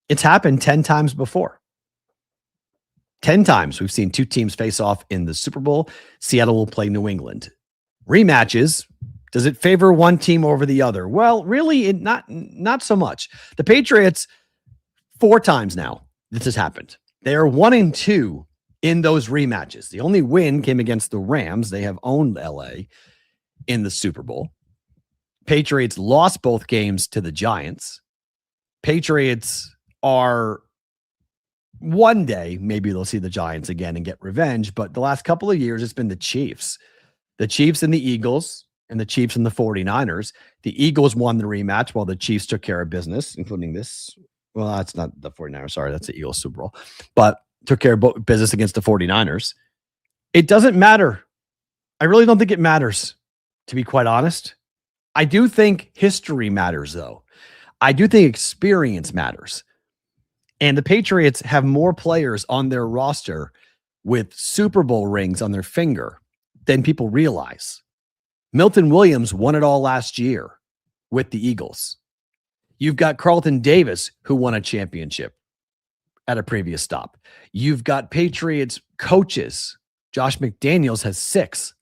It's happened 10 times before. 10 times we've seen two teams face off in the Super Bowl. Seattle will play New England. Rematches, does it favor one team over the other? Well, really, not so much. The Patriots, 4 times now this has happened. They are 1-2 in those rematches. The only win came against the Rams. They have owned LA in the Super Bowl. Patriots lost both games to the Giants. Patriots are one day, maybe they'll see the Giants again and get revenge. But the last couple of years, it's been the Chiefs and the Eagles, and the Chiefs and the 49ers. The Eagles won the rematch while the Chiefs took care of business, including this. Well, that's not the 49ers. Sorry, that's the Eagles Super Bowl. But took care of business against the 49ers. It doesn't matter. I really don't think it matters, to be quite honest. I do think history matters, though. I do think experience matters. And the Patriots have more players on their roster with Super Bowl rings on their finger than people realize. Milton Williams won it all last year with the Eagles. You've got Carlton Davis, who won a championship at a previous stop. You've got Patriots coaches. Josh McDaniels has 6.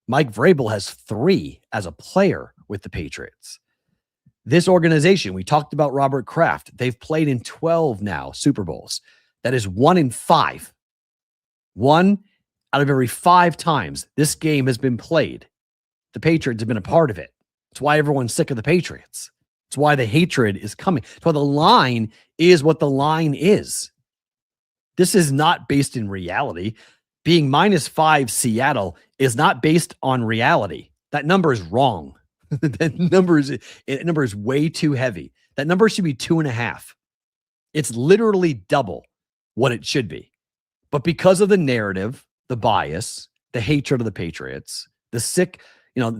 Mike Vrabel has 3 as a player with the Patriots. This organization, we talked about Robert Kraft. They've played in 12 now Super Bowls. That is 1 in 5. 1 out of every 5 times this game has been played, the Patriots have been a part of it. It's why everyone's sick of the Patriots. It's why the hatred is coming. It's why the line is what the line is. This is not based in reality. Being -5 Seattle is not based on reality. That number is wrong. That number is way too heavy. That number should be 2.5. It's literally double what it should be. But because of the narrative, the bias, the hatred of the Patriots, the sick,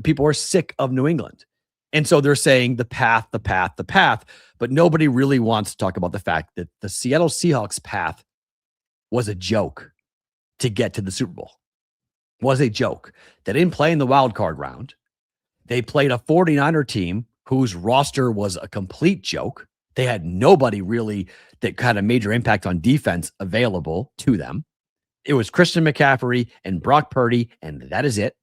people are sick of New England. And so they're saying the path. But nobody really wants to talk about the fact that the Seattle Seahawks path was a joke to get to the Super Bowl. Was a joke. They didn't play in the wild card round. They played a 49er team whose roster was a complete joke. They had nobody really that had a major impact on defense available to them. It was Christian McCaffrey and Brock Purdy, and that is it.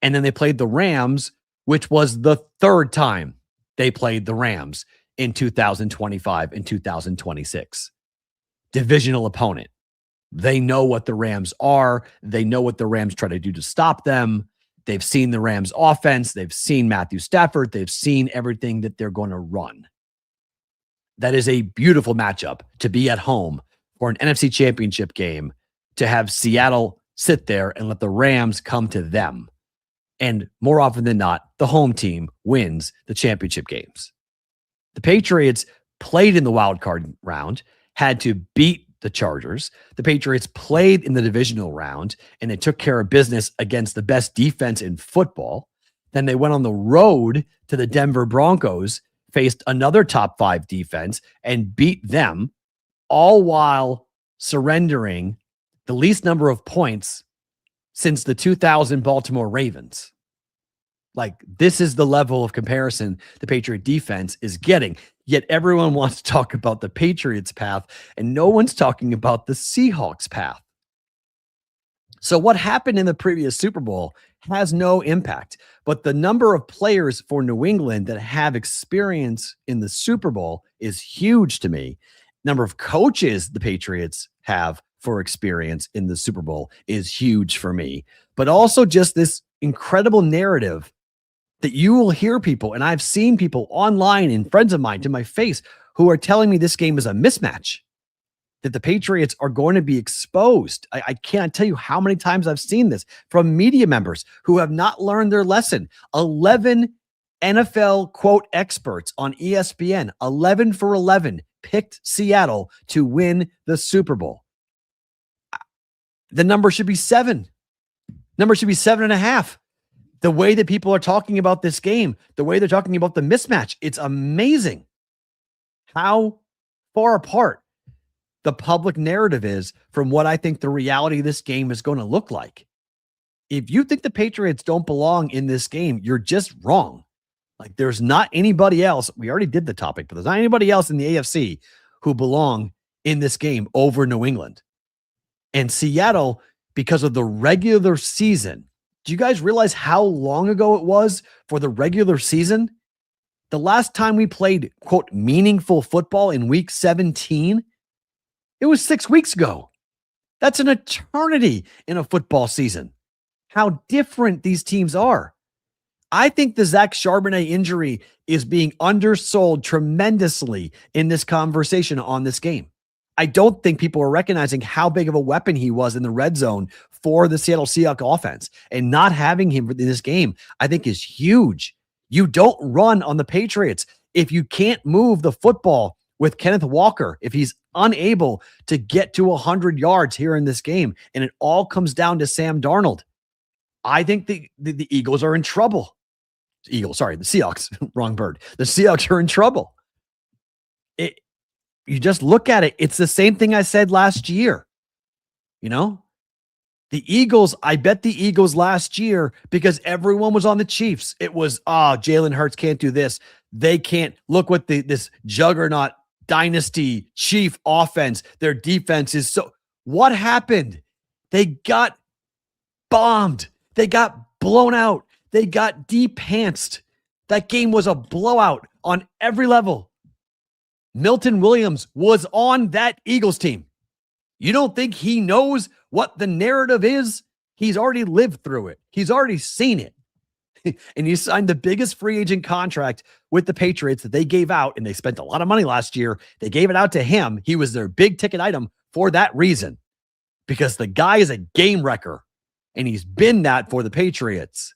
And then they played the Rams, which was the 3rd time they played the Rams in 2025 and 2026. Divisional opponent. They know what the Rams are. They know what the Rams try to do to stop them. They've seen the Rams offense. They've seen Matthew Stafford. They've seen everything that they're going to run. That is a beautiful matchup to be at home for an NFC Championship game, to have Seattle sit there and let the Rams come to them. And more often than not, the home team wins the championship games. The Patriots played in the wild card round, had to beat the Chargers. The Patriots played in the divisional round, and they took care of business against the best defense in football. Then they went on the road to the Denver Broncos, faced another top 5 defense, and beat them, all while surrendering the least number of points since the 2000 Baltimore Ravens. Like, this is the level of comparison the Patriot defense is getting. Yet everyone wants to talk about the Patriots path, and no one's talking about the Seahawks path. So what happened in the previous Super Bowl has no impact. But the number of players for New England that have experience in the Super Bowl is huge to me. Number of coaches the Patriots have for experience in the Super Bowl is huge for me. But also just this incredible narrative that you will hear people, and I've seen people online and friends of mine to my face who are telling me this game is a mismatch, that the Patriots are going to be exposed. I can't tell you how many times I've seen this from media members who have not learned their lesson. 11 NFL quote experts on ESPN, 11 for 11, picked Seattle to win the Super Bowl. The number should be 7. Number should be 7.5. The way that people are talking about this game, the way they're talking about the mismatch, it's amazing how far apart the public narrative is from what I think the reality of this game is going to look like. If you think the Patriots don't belong in this game, you're just wrong. Like, there's not anybody else. We already did the topic, but there's not anybody else in the AFC who belong in this game over New England. And Seattle, because of the regular season, do you guys realize how long ago it was for the regular season? The last time we played, quote, meaningful football in week 17, it was 6 weeks ago. That's an eternity in a football season. How different these teams are. I think the Zach Charbonnet injury is being undersold tremendously in this conversation on this game. I don't think people are recognizing how big of a weapon he was in the red zone for the Seattle Seahawks offense. And not having him in this game, I think, is huge. You don't run on the Patriots if you can't move the football with Kenneth Walker, if he's unable to get to 100 yards here in this game, and it all comes down to Sam Darnold. I think the Eagles are in trouble. The Seahawks, wrong bird. The Seahawks are in trouble. You just look at it. It's the same thing I said last year. You know, the Eagles, I bet the Eagles last year, because everyone was on the Chiefs. It was, Jalen Hurts can't do this. They can't. Look what this juggernaut dynasty Chief offense, their defense is so. What happened? They got bombed. They got blown out. They got de-pantsed. That game was a blowout on every level. Milton Williams was on that Eagles team. You don't think he knows what the narrative is? He's already lived through it. He's already seen it. And he signed the biggest free agent contract with the Patriots that they gave out, and they spent a lot of money last year. They gave it out to him. He was their big ticket item for that reason, because the guy is a game wrecker, and he's been that for the Patriots.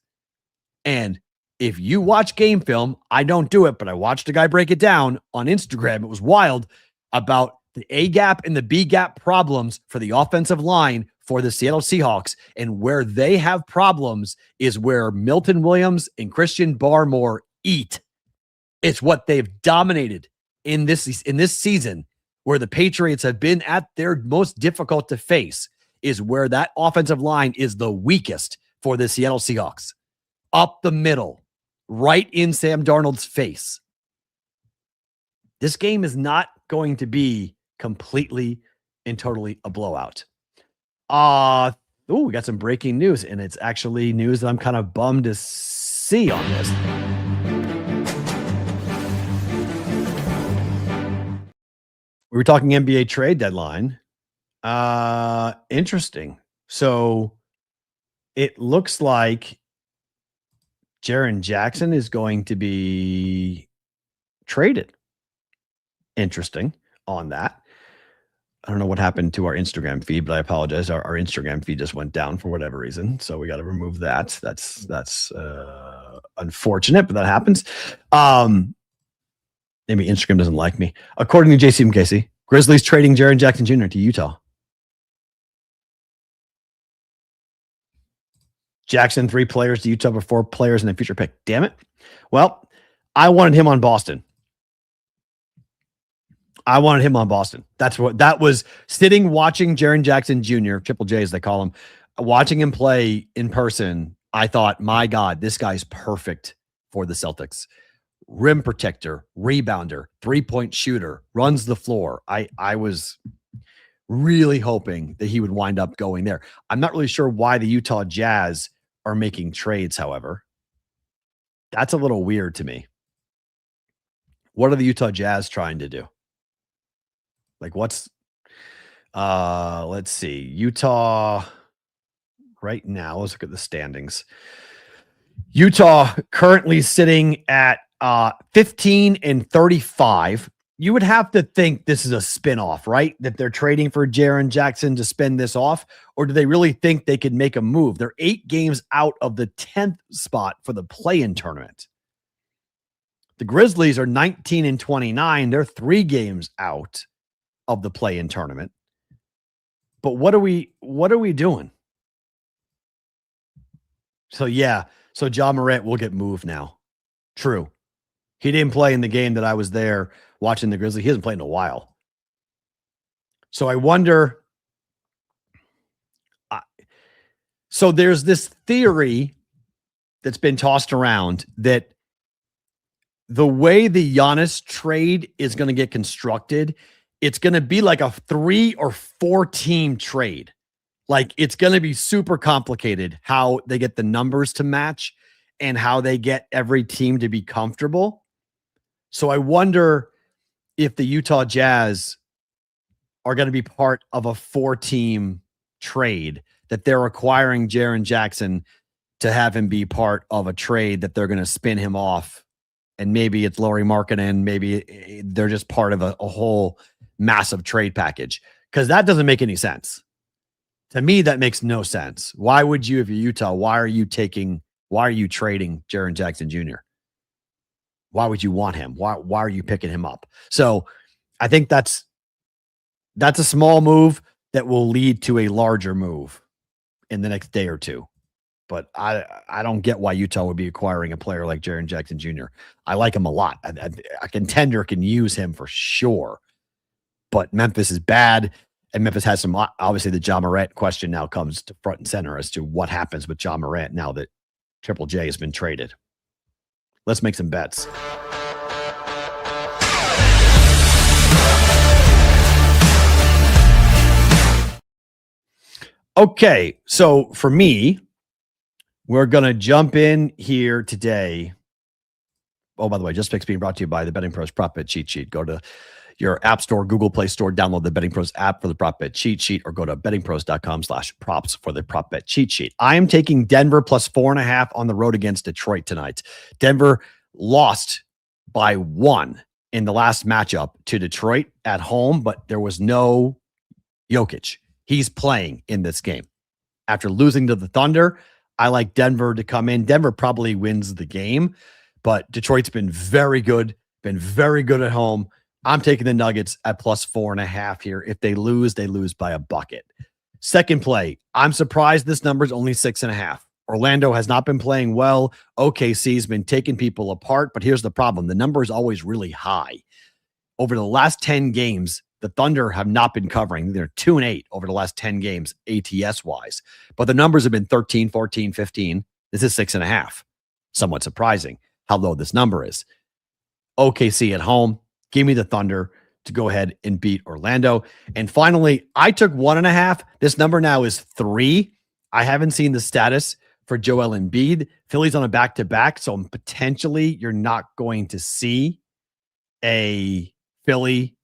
And if you watch game film, I don't do it, but I watched a guy break it down on Instagram. It was wild about the A gap and the B gap problems for the offensive line for the Seattle Seahawks, and where they have problems is where Milton Williams and Christian Barmore eat. It's what they've dominated in this season, where the Patriots have been at their most difficult to face, is where that offensive line is the weakest for the Seattle Seahawks. Up the middle, right in Sam Darnold's face. This game is not going to be completely and totally a blowout. We got some breaking news, and it's actually news that I'm kind of bummed to see on this. We were talking NBA trade deadline. Interesting. So it looks like Jaren Jackson is going to be traded. Interesting on that. I don't know what happened to our Instagram feed, but I apologize. Our Instagram feed just went down for whatever reason. So we got to remove that. That's unfortunate, but that happens. Maybe Instagram doesn't like me. According to JC McCasey, Grizzlies trading Jaren Jackson Jr. to Utah. Jackson, 3 players to Utah, but 4 players in a future pick. Damn it. Well, I wanted him on Boston. That's what that was. Sitting, watching Jaren Jackson Jr., Triple J as they call him, watching him play in person, I thought, my God, this guy's perfect for the Celtics. Rim protector, rebounder, 3-point shooter, runs the floor. I was really hoping that he would wind up going there. I'm not really sure why the Utah Jazz are making trades, however. That's a little weird to me. What are the Utah Jazz trying to do? Like, let's see. Utah right now, let's look at the standings. Utah currently sitting at 15-35. You would have to think this is a spinoff, right? That they're trading for Jaren Jackson to spin this off, or do they really think they could make a move? They're 8 games out of the 10th spot for the play-in tournament. The Grizzlies are 19-29. They're 3 games out of the play-in tournament. But what are we doing? So Ja Morant will get moved now. True. He didn't play in the game that I was there watching the Grizzlies. He hasn't played in a while. So I wonder. So there's this theory that's been tossed around that the way the Giannis trade is going to get constructed, it's going to be like a 3 or 4 team trade. Like it's going to be super complicated how they get the numbers to match and how they get every team to be comfortable. So I wonder if the Utah Jazz are going to be part of a 4-team trade, that they're acquiring Jaren Jackson to have him be part of a trade that they're going to spin him off. And maybe it's Lauri Markkanen. Maybe they're just part of a whole massive trade package, because that doesn't make any sense. To me, that makes no sense. Why would you, if you're Utah, why are you trading Jaren Jackson Jr.? Why would you want him? Why are you picking him up? So I think that's a small move that will lead to a larger move in the next day or two. But I don't get why Utah would be acquiring a player like Jaren Jackson Jr. I like him a lot. A contender can use him for sure. But Memphis is bad, and Memphis has some. Obviously, the Ja Morant question now comes to front and center as to what happens with Ja Morant now that Triple J has been traded. Let's make some bets. Okay, so for me, we're going to jump in here today. Oh, by the way, Just Picks being brought to you by the Betting Pros Prop Bet Cheat Sheet. Go to your App Store, Google Play Store, download the Betting Pros app for the Prop Bet Cheat Sheet, or go to bettingpros.com/props for the Prop Bet Cheat Sheet. I am taking Denver plus 4.5 on the road against Detroit tonight. Denver lost by 1 in the last matchup to Detroit at home, but there was no Jokic. He's playing in this game. After losing to the Thunder, I like Denver to come in. Denver probably wins the game, but Detroit's been very good at home. I'm taking the Nuggets at plus 4.5 here. If they lose by a bucket. Second play, I'm surprised this number is only 6.5. Orlando has not been playing well. OKC's been taking people apart, but here's the problem. The number is always really high. Over the last 10 games, the Thunder have not been covering. They're 2-8 over the last 10 games, ATS-wise. But the numbers have been 13, 14, 15. This is 6.5. Somewhat surprising how low this number is. OKC at home. Give me the Thunder to go ahead and beat Orlando. And finally, I took 1.5. This number now is 3. I haven't seen the status for Joel Embiid. Philly's on a back-to-back, so potentially you're not going to see a Philly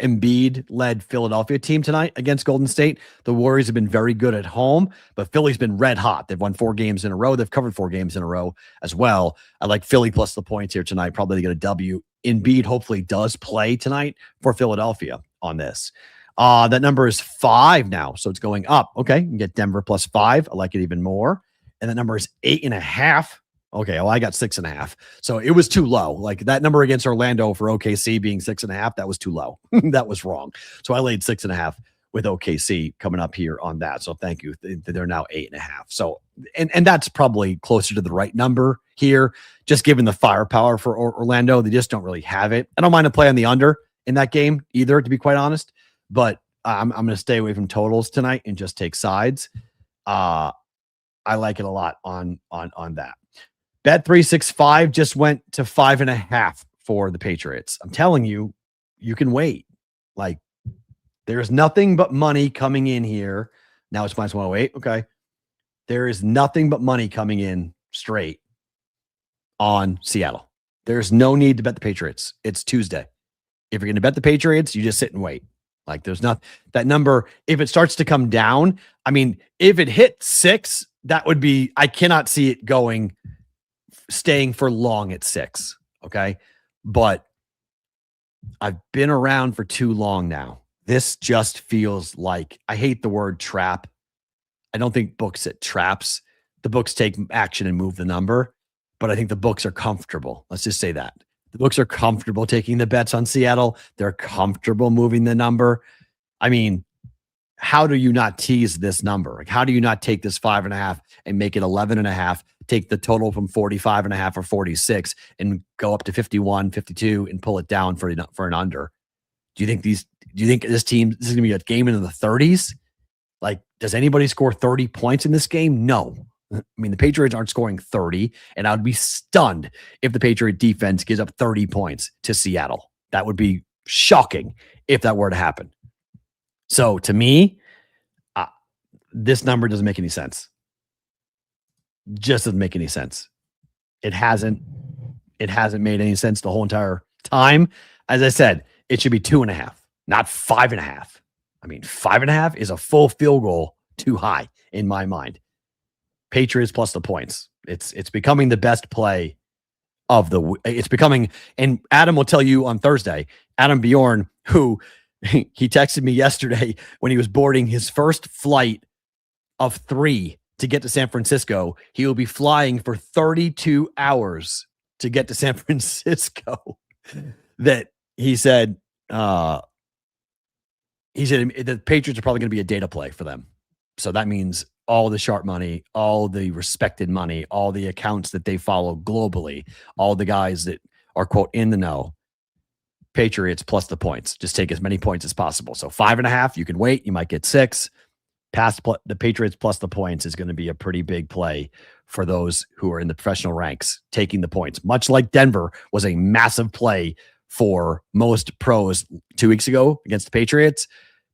Embiid-led Philadelphia team tonight against Golden State. The Warriors have been very good at home, but Philly's been red hot. They've won 4 games in a row. They've covered 4 games in a row as well. I like Philly plus the points here tonight, probably to get a W. Embiid hopefully does play tonight for Philadelphia on this. That number is 5 now, so it's going up. Okay, you can get Denver plus 5. I like it even more. And the number is 8.5. Okay, well, I got 6.5. So it was too low. Like that number against Orlando for OKC being 6.5, that was too low. That was wrong. So I laid 6.5 with OKC coming up here on that. So thank you. They're now 8.5. So, and that's probably closer to the right number here, just given the firepower for Orlando. They just don't really have it. I don't mind to play on the under in that game either, to be quite honest, but I'm going to stay away from totals tonight and just take sides. I like it a lot on that. Bet365 just went to 5.5 for the Patriots. I'm telling you, you can wait. Like, there's nothing but money coming in here. Now it's minus 108. Okay. There is nothing but money coming in straight on Seattle. There's no need to bet the Patriots. It's Tuesday. If you're going to bet the Patriots, you just sit and wait. Like, there's not that number. If it starts to come down, I mean, if it hit 6, that would be, I cannot see it staying for long at 6. Okay. But I've been around for too long now. This just feels like, I hate the word trap. I don't think books set traps. The books take action and move the number, but I think the books are comfortable. Let's just say that. The books are comfortable taking the bets on Seattle. They're comfortable moving the number. I mean, how do you not tease this number? Like, how do you not take this 5.5 and make it 11.5, take the total from 45.5 or 46 and go up to 51, 52 and pull it down for an under? Do you think this team, this is going to be a game into the 30s? Like, does anybody score 30 points in this game? No. I mean, the Patriots aren't scoring 30, and I would be stunned if the Patriot defense gives up 30 points to Seattle. That would be shocking if that were to happen. So to me, this number doesn't make any sense. Just doesn't make any sense. It hasn't made any sense the whole entire time. As I said, it should be 2.5, not 5.5. I mean, 5.5 is a full field goal too high in my mind. Patriots plus the points. It's becoming the best play of it's becoming, and Adam will tell you on Thursday, Adam Bjorn, who he texted me yesterday when he was boarding his first flight of 3 to get to San Francisco. He will be flying for 32 hours to get to San Francisco. That he said the Patriots are probably going to be a data play for them. So that means all the sharp money, all the respected money, all the accounts that they follow globally, all the guys that are, quote, in the know. Patriots plus the points. Just take as many points as possible. So 5.5, you can wait. You might get 6. The Patriots plus the points is going to be a pretty big play for those who are in the professional ranks, taking the points. Much like Denver was a massive play for most pros 2 weeks ago against the Patriots.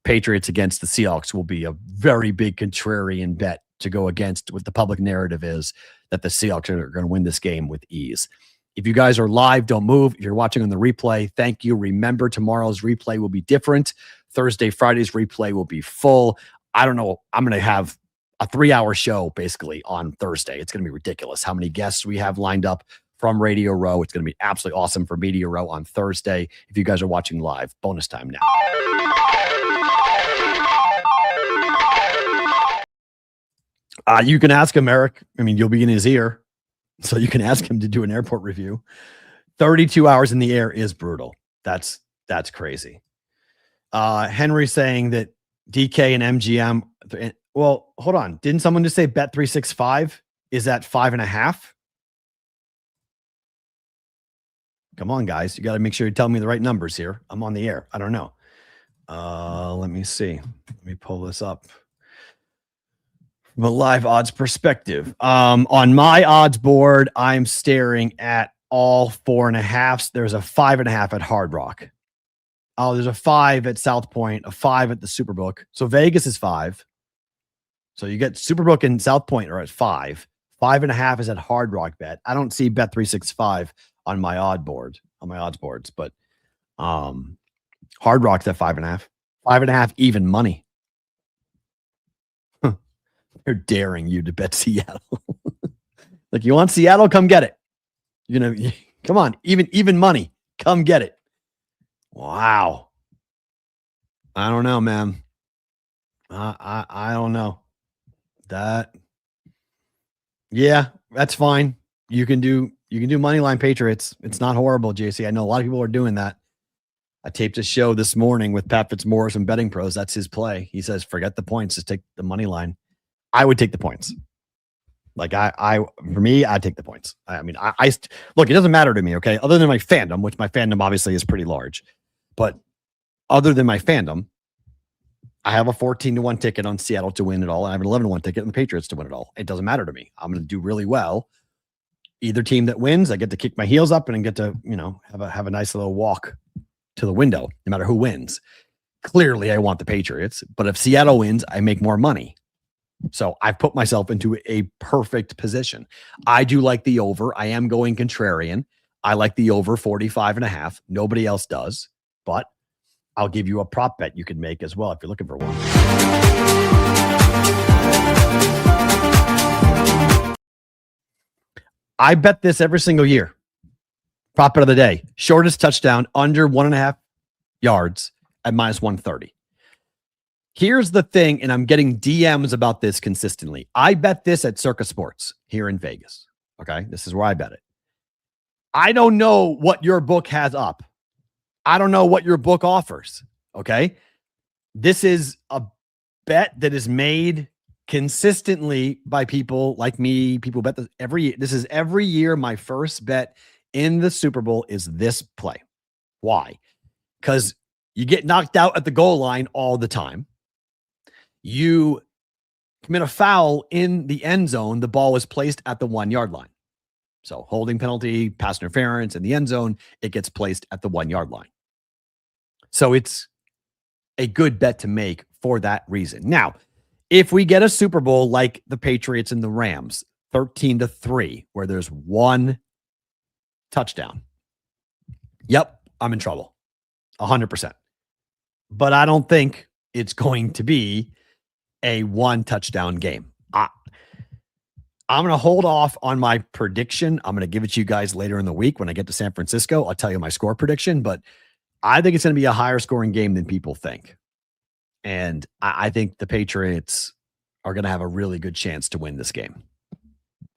Patriots against the Seahawks will be a very big contrarian bet to go against what the public narrative is, that the Seahawks are going to win this game with ease. If you guys are live, don't move. If you're watching on the replay, thank you. Remember, tomorrow's replay will be different. Thursday, Friday's replay will be full. I don't know. I'm going to have a 3-hour show basically on Thursday. It's going to be ridiculous how many guests we have lined up from Radio Row. It's going to be absolutely awesome for Media Row on Thursday. If you guys are watching live, bonus time now. You can ask him, Eric. I mean, you'll be in his ear, so you can ask him to do an airport review. 32 hours in the air is brutal. That's crazy. Henry saying that DK and MGM. Well, hold on. Didn't someone just say bet 365 is at 5.5? Come on, guys. You got to make sure you tell me the right numbers here. I'm on the air. I don't know. Let me see. Let me pull this up. From a live odds perspective. On my odds board, I'm staring at all 4.5s. There's a 5.5 at Hard Rock. Oh, there's a 5 at South Point, a 5 at the Superbook. So Vegas is 5. So you get Superbook and South Point are at 5. 5.5 is at Hard Rock bet. I don't see bet 365 on my odds boards, but Hard Rock's at 5.5. 5.5 even money. They're daring you to bet Seattle. Like, you want Seattle? Come get it. Come on, even money. Come get it. Wow. I don't know, man. I don't know. Yeah, that's fine. You can do Moneyline Patriots. It's not horrible, JC. I know a lot of people are doing that. I taped a show this morning with Pat Fitzmaurice from Betting Pros. That's his play. He says, forget the points, just take the money line. I would take the points. Like for me, I'd take the points. I mean, I look, it doesn't matter to me. Okay. Other than my fandom, which my fandom obviously is pretty large, but other than my fandom, I have a 14-1 ticket on Seattle to win it all. And I have an 11-1 ticket on the Patriots to win it all. It doesn't matter to me. I'm going to do really well. Either team that wins, I get to kick my heels up and get to, have a nice little walk to the window, no matter who wins. Clearly, I want the Patriots, but if Seattle wins, I make more money. So I've put myself into a perfect position. I do like the over. I am going contrarian. I like the over 45.5. Nobody else does, but I'll give you a prop bet you can make as well if you're looking for one. I bet this every single year. Prop bet of the day. Shortest touchdown under 1.5 yards at -130. Here's the thing, and I'm getting DMs about this consistently. I bet this at Circa Sports here in Vegas. Okay, this is where I bet it. I don't know what your book has up. I don't know what your book offers. Okay, this is a bet that is made consistently by people like me. People bet this every year. This is every year. My first bet in the Super Bowl is this play. Why? Because You get knocked out at the goal line all the time. You commit a foul in the end zone. The ball was placed at the 1 yard line. So holding penalty, pass interference in the end zone, it gets placed at the 1 yard line. So it's a good bet to make for that reason. Now, if we get a Super Bowl like the Patriots and the Rams, 13-3, where there's one touchdown, yep, I'm in trouble. 100%. But I don't think it's going to be a one touchdown game. I'm going to hold off on my prediction. I'm going to give it to you guys later in the week when I get to San Francisco. I'll tell you my score prediction, but I think it's going to be a higher scoring game than people think. And I think the Patriots are going to have a really good chance to win this game.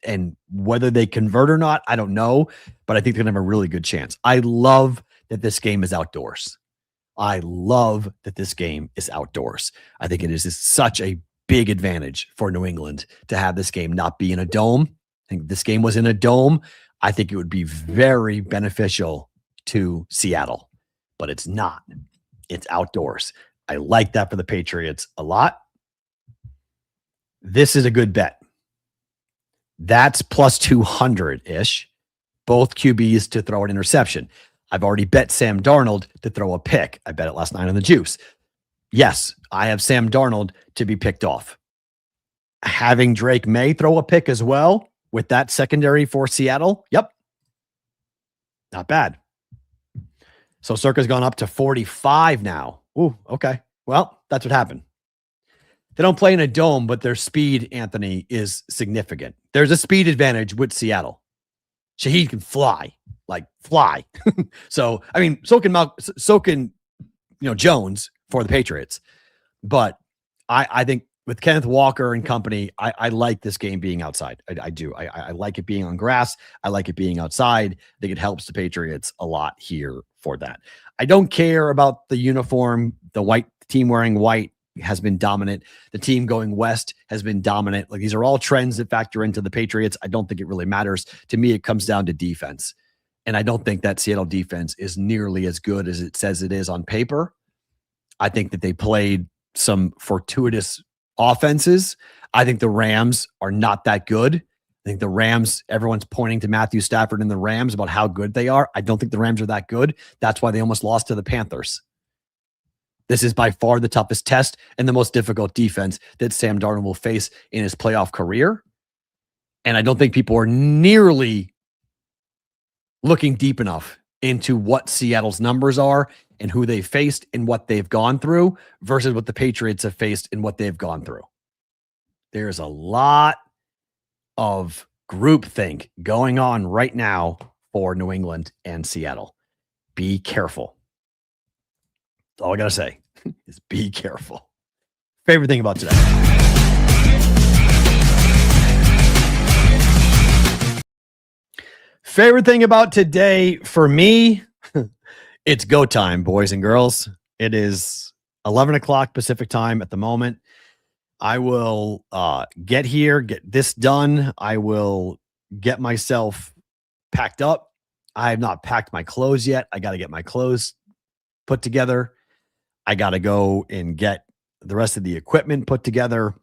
And whether they convert or not, I don't know, but I think they're going to have a really good chance. I love that this game is outdoors. I love that this game is outdoors. I think it is such a big advantage for New England to have this game not be in a dome. I think if this game was in a dome, I think it would be very beneficial to Seattle, but it's not. It's outdoors. I like that for the Patriots a lot. This is a good bet. That's plus 200-ish. Both QBs to throw an interception. I've already bet Sam Darnold to throw a pick. I bet it last night on the juice. Yes, I have Sam Darnold to be picked off. Having Drake May throw a pick as well with that secondary for Seattle. Yep. Not bad. So Circa's gone up to 45 now. Ooh, okay. Well, that's what happened. They don't play in a dome, but their speed, Anthony, is significant. There's a speed advantage with Seattle. Shaheed can fly, like fly. So, I mean, so can Jones for the Patriots. But I think with Kenneth Walker and company, I like this game being outside. I do. I like it being on grass. I like it being outside. I think it helps the Patriots a lot here for that. I don't care about the uniform. The white team wearing white has been dominant. The team going west has been dominant. Like, these are all trends that factor into the Patriots. I don't think it really matters. To me, it comes down to defense. And I don't think that Seattle defense is nearly as good as it says it is on paper. I think that they played some fortuitous offenses. I think the Rams are not that good. I think the Rams, everyone's pointing to Matthew Stafford and the Rams about how good they are. I don't think the Rams are that good. That's why they almost lost to the Panthers. This is by far the toughest test and the most difficult defense that Sam Darnold will face in his playoff career. And I don't think people are nearly looking deep enough into what Seattle's numbers are and who they faced and what they've gone through versus what the Patriots have faced and what they've gone through. There's a lot of groupthink going on right now for New England and Seattle. Be careful. That's all I got to say is be careful. Favorite thing about today. Favorite thing about today for me, it's go time, boys and girls. It is 11 o'clock Pacific time at the moment. I will get here, get this done. I will get myself packed up. I have not packed my clothes yet. I got to get my clothes put together. I got to go and get the rest of the equipment put together.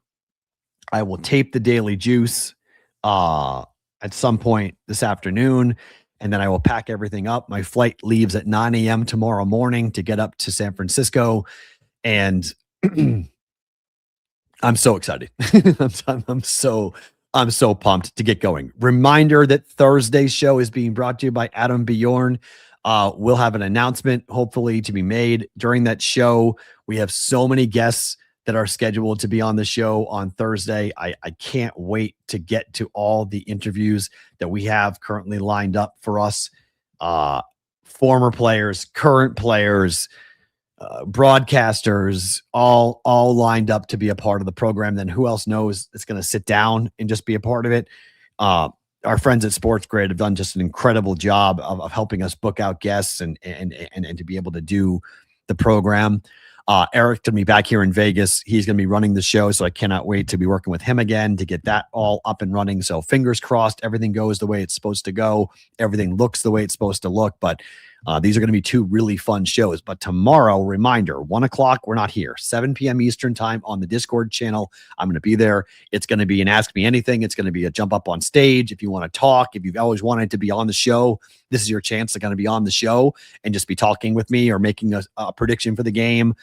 I will tape the Daily Juice at some point this afternoon, and then I will pack everything up. My flight leaves at 9 a.m. tomorrow morning to get up to San Francisco, and I'm so excited. I'm so pumped to get going. Reminder that Thursday's show is being brought to you by Adam Bjorn. We'll have an announcement hopefully to be made during that show. We have so many guests that are scheduled to be on the show on Thursday. I can't wait to get to all the interviews that we have currently lined up for us. Former players, current players, broadcasters, all lined up to be a part of the program. Then who else knows it's going to sit down and just be a part of it? Our friends at Sports Grid have done just an incredible job of helping us book out guests and to be able to do the program. Eric's going to be back here in Vegas. He's going to be running the show, so I cannot wait to be working with him again to get that all up and running. So fingers crossed, everything goes the way it's supposed to go. Everything looks the way it's supposed to look. But These are going to be two really fun shows. But tomorrow, reminder, 1 o'clock, we're not here. 7 p.m. Eastern time on the Discord channel. I'm going to be there. It's going to be an Ask Me Anything. It's going to be a jump up on stage. If you want to talk, if you've always wanted to be on the show, this is your chance to kind of be on the show and just be talking with me or making a prediction for the game.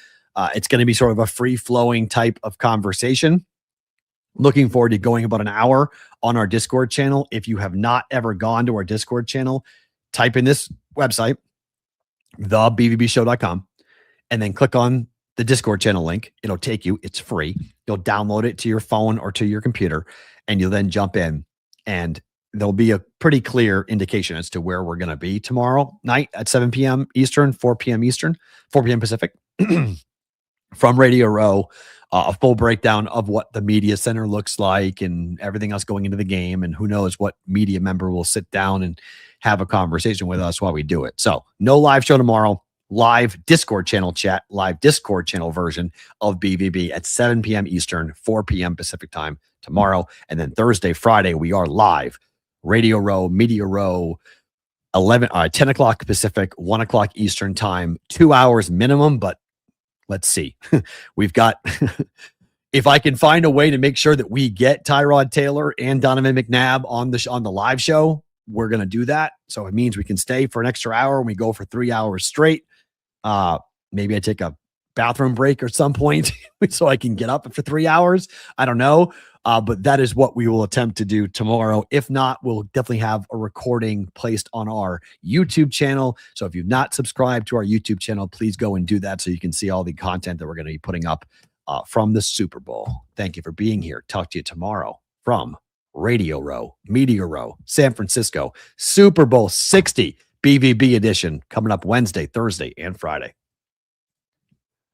It's going to be sort of a free-flowing type of conversation. Looking forward to going about an hour on our Discord channel. If you have not ever gone to our Discord channel, type in this website, thebvbshow.com, and then click on the Discord channel link. It'll take you. It's free. You'll download it to your phone or to your computer, and you'll then jump in, and there'll be a pretty clear indication as to where we're going to be tomorrow night at 7 p.m. Eastern, 4 p.m. Eastern, 4 p.m. Pacific. From Radio Row, a full breakdown of what the media center looks like and everything else going into the game. And who knows what media member will sit down and have a conversation with us while we do it. So no live show tomorrow, live Discord channel chat, live Discord channel version of BVB at 7 p.m. Eastern, 4 p.m. Pacific time tomorrow. And then Thursday, Friday, we are live. Radio Row, Media Row, 10 o'clock Pacific, 1 o'clock Eastern time, 2 hours minimum, but let's see. We've got, if I can find a way to make sure that we get Tyrod Taylor and Donovan McNabb on the live show, we're going to do that. So it means we can stay for an extra hour and we go for 3 hours straight. Maybe I take a bathroom break or some point so I can get up for 3 hours. I don't know. But that is what we will attempt to do tomorrow. If not, we'll definitely have a recording placed on our YouTube channel. So if you've not subscribed to our YouTube channel, please go and do that so you can see all the content that we're going to be putting up from the Super Bowl. Thank you for being here. Talk to you tomorrow from Radio Row, Media Row, San Francisco, Super Bowl 60 BVB edition coming up Wednesday, Thursday, and Friday.